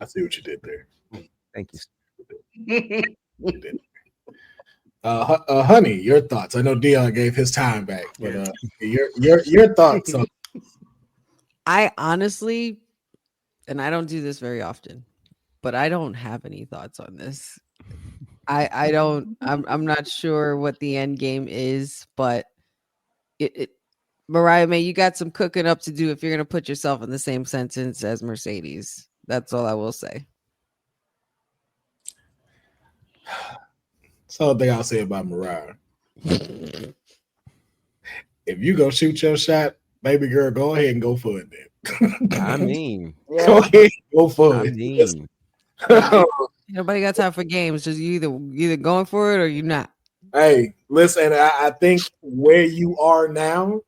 I see what you did there. Thank you. You did. Honey, your thoughts. I know Dion gave his time back, but your thoughts on. I honestly, and I don't do this very often, but I don't have any thoughts on this. I don't. I'm not sure what the end game is, but Mariah May, you got some cooking up to do if you're going to put yourself in the same sentence as Mercedes. That's all I will say. That's the only thing I'll say about Mariah. If you go shoot your shot, baby girl, go ahead and go for it then. I mean, go ahead, go for it. Nobody got time for games. Just you either going for it or you're not. Hey, listen, I think where you are now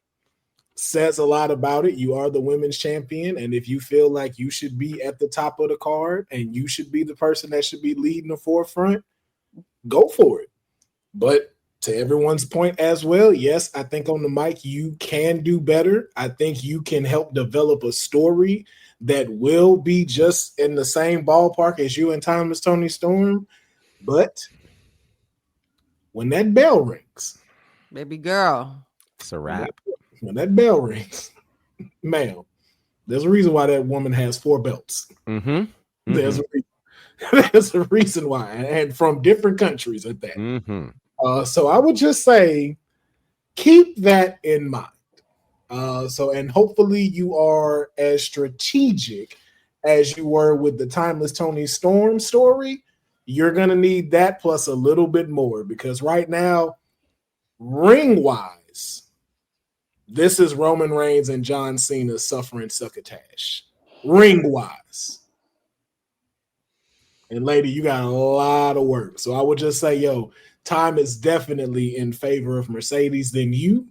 says a lot about it. You are the women's champion, and if you feel like you should be at the top of the card and you should be the person that should be leading the forefront, go for it. But to everyone's point as well, yes, I think on the mic you can do better. I think you can help develop a story that will be just in the same ballpark as you and Timeless Tony Storm. But when that bell rings, baby girl, it's a wrap. When that bell rings, ma'am, there's a reason why that woman has 4 belts. Mm-hmm. Mm-hmm. There's a reason why, and from different countries at that. Mm-hmm. So I would just say, keep that in mind. So, and hopefully you are as strategic as you were with the Timeless Tony Storm story. You're going to need that plus a little bit more, because right now, ring-wise, this is Roman Reigns and John Cena suffering succotash. Ring-wise. And lady, you got a lot of work. So I would just say, yo, time is definitely in favor of Mercedes than you.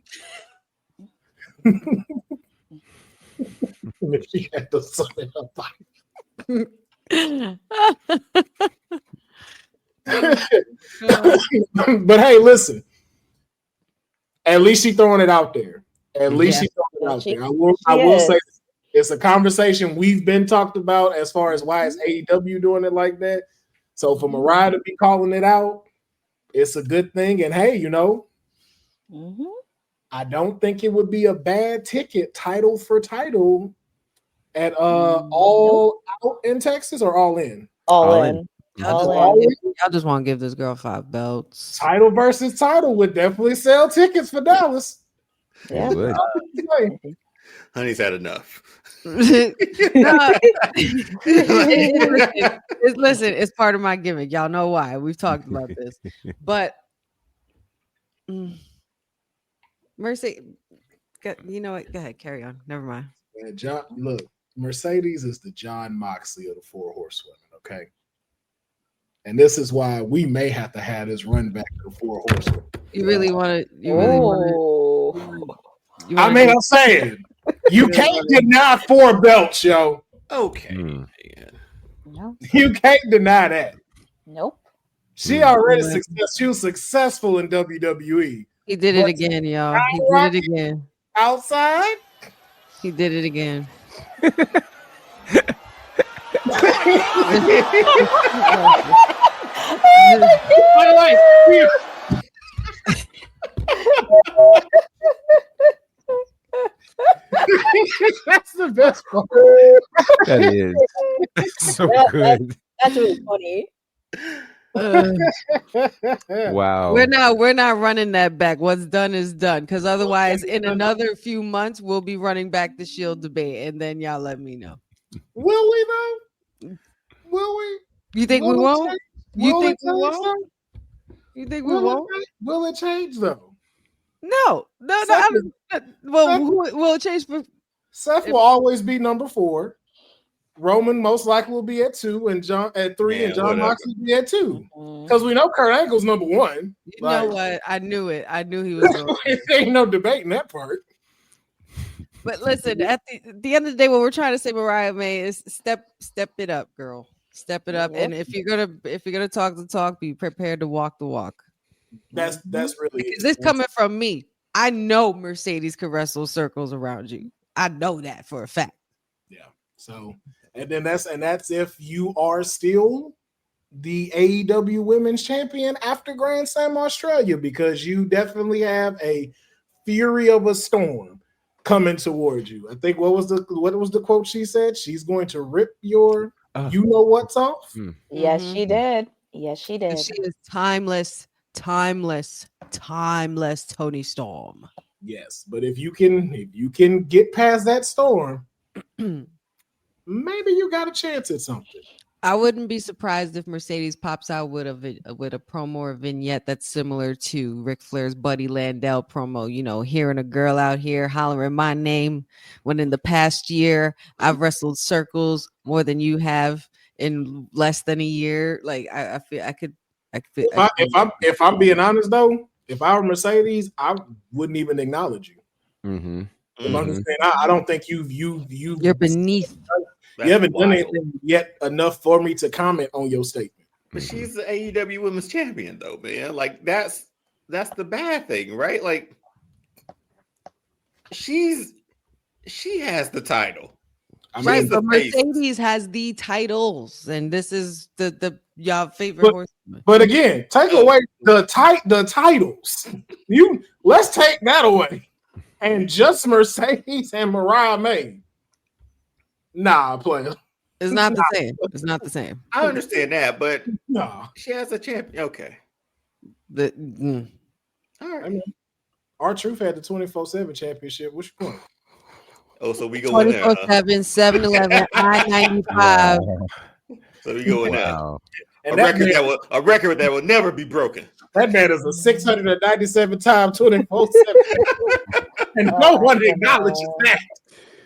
If she had to sum it up. But hey, listen. At least she's throwing it out there. At least she's throwing it out there. I will say it's a conversation we've been talked about as far as why is AEW doing it like that. So for Mariah to be calling it out, it's a good thing. And hey, you know, I don't think it would be a bad ticket title for title at all out in Texas or all in? All in. Y'all just want to give this girl 5 belts. Title versus title would definitely sell tickets for Dallas. Yeah. It would. Honey's had enough. Listen, it's part of my gimmick. Y'all know why. We've talked about this. But Mercy, you know what? Go ahead, carry on. Never mind. John, look, Mercedes is the John Moxley of the Four Horsewomen, okay? And this is why we may have to have this run back to the Four Horsewomen. You really want to? I mean, I'm saying you can't deny 4 belts, yo. Okay. No. You can't deny that. Nope. She already she was successful in WWE. He did it again, y'all. He did it again. Outside? He did it again. That's the best part. That is so good. That's really funny. Wow. We're not running that back. What's done is done. Because otherwise, in another few months, we'll be running back the Shield debate, and then y'all let me know. Will we though? Will we? You think we won't? You think we Will won't? You think we won't? Will it change though? No. Well, who will it change for? Seth will always be number 4. Roman most likely will be at 2, and John at 3, and John Moxley will be at 2. Because we know Kurt Angle's number 1. You know what? I knew it. I knew he was going. Ain't no debating that part. But listen, at the end of the day, what we're trying to say, Mariah May, is step it up, girl. Step it up. And if you're gonna talk the talk, be prepared to walk the walk. That's really it. This coming from me. I know Mercedes can wrestle circles around you. I know that for a fact. Yeah. So, and that's if you are still the AEW Women's Champion after Grand Slam Australia, because you definitely have a fury of a storm coming towards you. I think what was the quote she said? She's going to rip your you know what's off. Yes, she did. Yes, she did. And she is timeless Tony Storm. Yes, but if you can get past that storm, maybe you got a chance at something. I wouldn't be surprised if Mercedes pops out with a promo or vignette that's similar to Ric Flair's Buddy Landell promo. You know, hearing a girl out here hollering my name when in the past year I've wrestled circles more than you have in less than a year. Like I feel I could. If I'm being honest though, if I were Mercedes, I wouldn't even acknowledge you. I don't think you're beneath. You haven't done anything yet enough for me to comment on your statement. But she's the AEW Women's Champion, though, man. Like that's the bad thing, right? Like she has the title. Right, but Mercedes has the titles, and this is the y'all favorite horseman. But again, take away the titles. Let's take that away, and just Mercedes and Mariah May. Nah, player. It's not the same. It's not the same. I understand that, but no, she has a champion. Okay. All right. R-Truth had the 24/7 championship. Which one? Oh, so we go in there. 24/7, 7-Eleven, I-95. So we go in there. Wow. And A record that will never be broken. That man is a 697 time 24/7. And no one acknowledges that.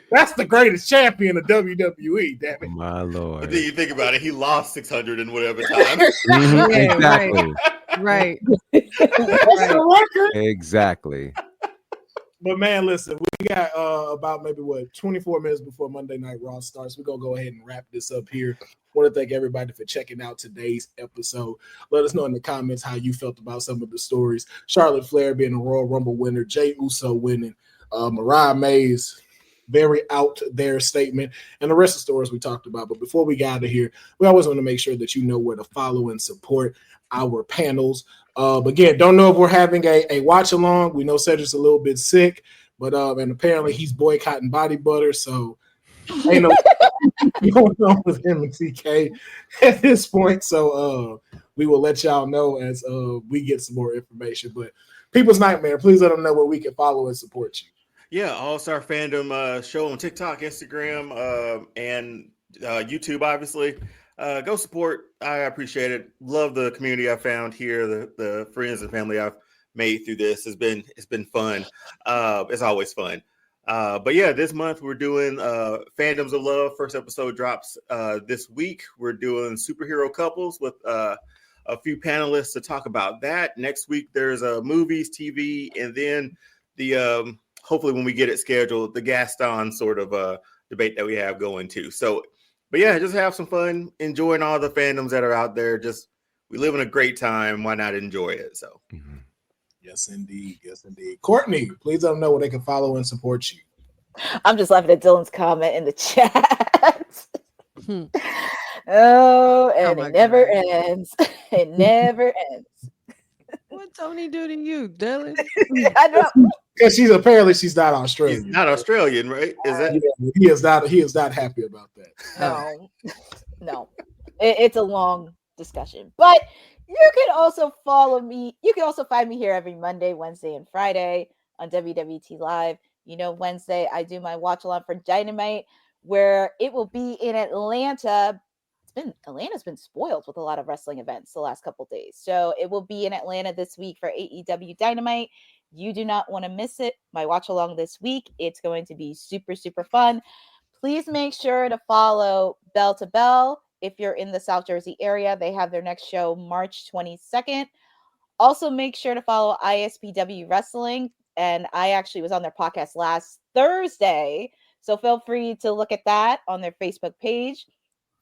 That's the greatest champion of WWE, damn it. My Lord. But then you think about it, he lost 600 and whatever time. Yeah, Exactly. Right. That's the record. Exactly. But man, listen, we got about maybe 24 minutes before Monday Night Raw starts. We're gonna go ahead and wrap this up here. Want to thank everybody for checking out today's episode. Let us know in the comments how you felt about some of the stories. Charlotte Flair being a Royal Rumble winner, Jey Uso winning, Mariah May's very out there statement, and the rest of the stories we talked about. But before we get out of here, we always want to make sure that you know where to follow and support our panels. Again, don't know if we're having a watch along. We know Cedric's a little bit sick, but and apparently he's boycotting body butter, so ain't no going on with him and TK at this point. So we will let y'all know as we get some more information. But People's Nightmare, please let them know where we can follow and support you. Yeah, All-Star Fandom show on TikTok, Instagram, and YouTube, obviously. Go support. I appreciate it. Love the community I found here, the friends and family I've made through this. It's been fun. It's always fun. But yeah, this month we're doing Fandoms of Love. First episode drops this week. We're doing superhero couples with a few panelists to talk about that. Next week there's movies, TV, and then the hopefully when we get it scheduled, the Gaston sort of debate that we have going too. So, but yeah, just have some fun, enjoying all the fandoms that are out there. Just we live in a great time. Why not enjoy it? So. Mm-hmm. Yes, indeed. Yes, indeed. Courtney, please let them know where they can follow and support you. I'm just laughing at Dylan's comment in the chat. Oh, and it never ends. It never ends. What Tony do to you, Dylan? I know. Because she's not Australian. He's not Australian, right? Is that? Yeah, he is not happy about that. No. It's a long discussion. But you can also follow me. You can also find me here every Monday, Wednesday, and Friday on WWT Live. You know, Wednesday I do my watch along for Dynamite, where it will be in Atlanta. Atlanta's been spoiled with a lot of wrestling events the last couple days. So it will be in Atlanta this week for AEW Dynamite. You do not want to miss it. My watch along this week. It's going to be super, super fun. Please make sure to follow Bell to Bell. If you're in the South Jersey area, they have their next show March 22nd. Also, make sure to follow ISPW Wrestling. And I actually was on their podcast last Thursday. So feel free to look at that on their Facebook page.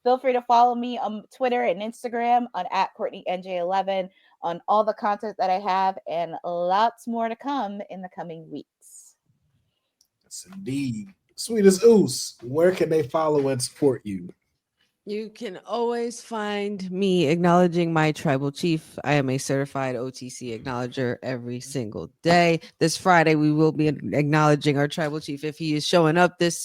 Feel free to follow me on Twitter and Instagram on @CourtneyNJ11 on all the content that I have, and lots more to come in the coming weeks. Yes, indeed. Sweet as Oos, where can they follow and support you? You can always find me acknowledging my tribal chief. I am a certified OTC acknowledger every single day. This Friday, we will be acknowledging our tribal chief if he is showing up this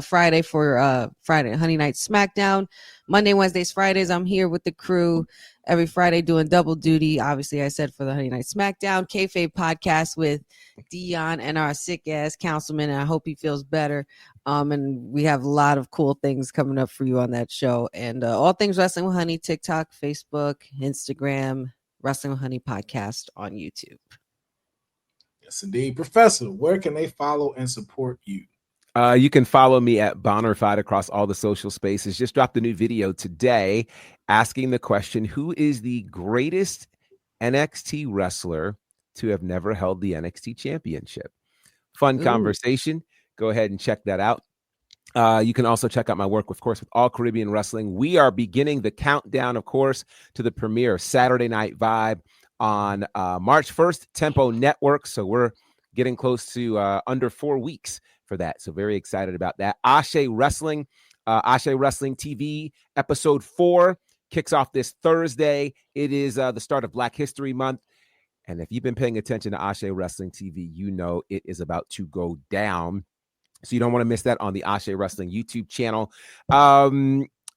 Friday for Friday Honey Night SmackDown. Monday, Wednesdays, Fridays, I'm here with the crew every Friday doing double duty. Obviously, I said for the Honey Night SmackDown Kayfabe podcast with Dion and our sick ass councilman. And I hope he feels better. And we have a lot of cool things coming up for you on that show. And all things Wrestling with Honey, TikTok, Facebook, Instagram, Wrestling with Honey podcast on YouTube. Yes, indeed. Professor, where can they follow and support you? You can follow me at Bonnerfied across all the social spaces. Just dropped a new video today asking the question, who is the greatest NXT wrestler to have never held the NXT championship? Fun conversation. Go ahead and check that out. You can also check out my work, of course, with All Caribbean Wrestling. We are beginning the countdown, of course, to the premiere of Saturday Night Vibe on March 1st, Tempo Network. So we're getting close to under 4 weeks for that. So very excited about that. Ashe Wrestling TV episode 4 kicks off this Thursday. It is the start of Black History Month. And if you've been paying attention to Ashe Wrestling TV, you know it is about to go down. So you don't want to miss that on the Ashe Wrestling YouTube channel.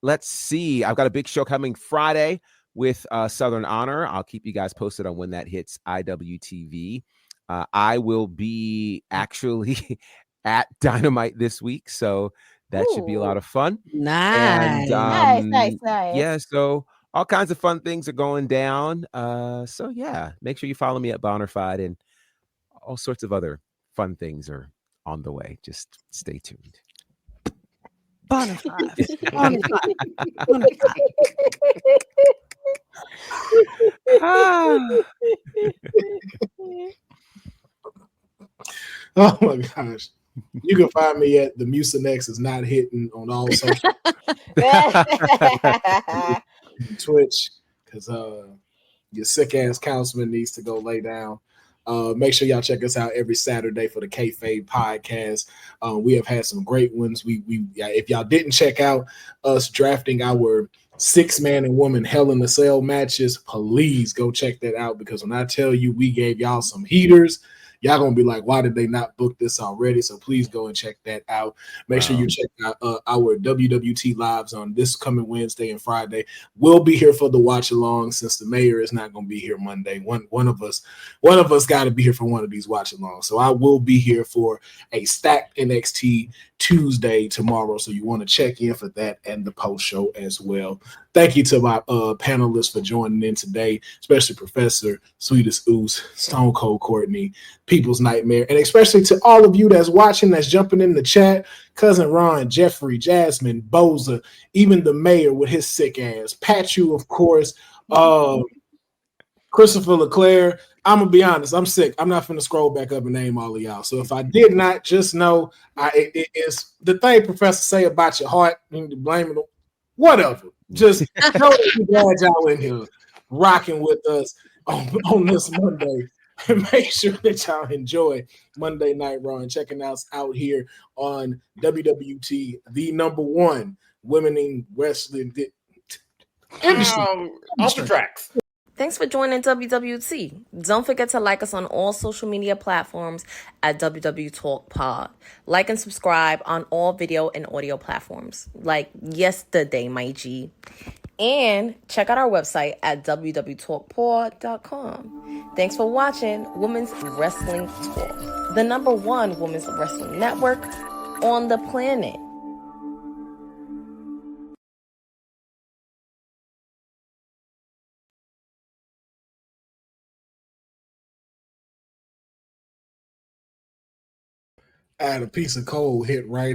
Let's see. I've got a big show coming Friday with Southern Honor. I'll keep you guys posted on when that hits IWTV. I will be actually at Dynamite this week, so that should be a lot of fun. And Nice. Nice. yeah, so all kinds of fun things are going down. So yeah, make sure you follow me at Bonnerfied, and all sorts of other fun things are on the way. Just stay tuned. Bonafide. Bonafide. Ah. Oh my gosh. You can find me at the Mucinex is not hitting on all social Twitch, because your sick ass councilman needs to go lay down. Make sure y'all check us out every Saturday for the Kayfabe podcast. We have had some great ones. We if y'all didn't check out us drafting our 6-man and woman Hell in a Cell matches, please go check that out, because when I tell you we gave y'all some heaters, y'all gonna be like, why did they not book this already? So please go and check that out. Make sure you check out our WWT lives on this coming Wednesday and Friday. We'll be here for the watch along, since the mayor is not gonna be here Monday. One of us got to be here for one of these watch alongs. So I will be here for a stacked NXT Tuesday tomorrow. So you want to check in for that and the post show as well. Thank you to my panelists for joining in today, especially Professor Sweetest Oos, Stone Cold Courtney, People's Nightmare, and especially to all of you that's watching, that's jumping in the chat. Cousin Ron, Jeffrey, Jasmine, Boza, even the mayor with his sick ass, Pachu, of course, Christopher Leclerc. I'm gonna be honest, I'm sick. I'm not gonna scroll back up and name all of y'all. So if I did not, just know it's the thing Professor say about your heart. You need to blame it. Whatever. Just know that you glad y'all in here rocking with us on this Monday. And make sure that y'all enjoy Monday Night Raw and checking us out here on WWT, the #1 women in wrestling industry. Off the tracks. Thanks for joining WWT. Don't forget to like us on all social media platforms at WW Talk Pod. Like and subscribe on all video and audio platforms, like yesterday, my G. And check out our website at www.talkpod.com. Thanks for watching Women's Wrestling Talk, the #1 women's wrestling network on the planet. I had a piece of coal hit right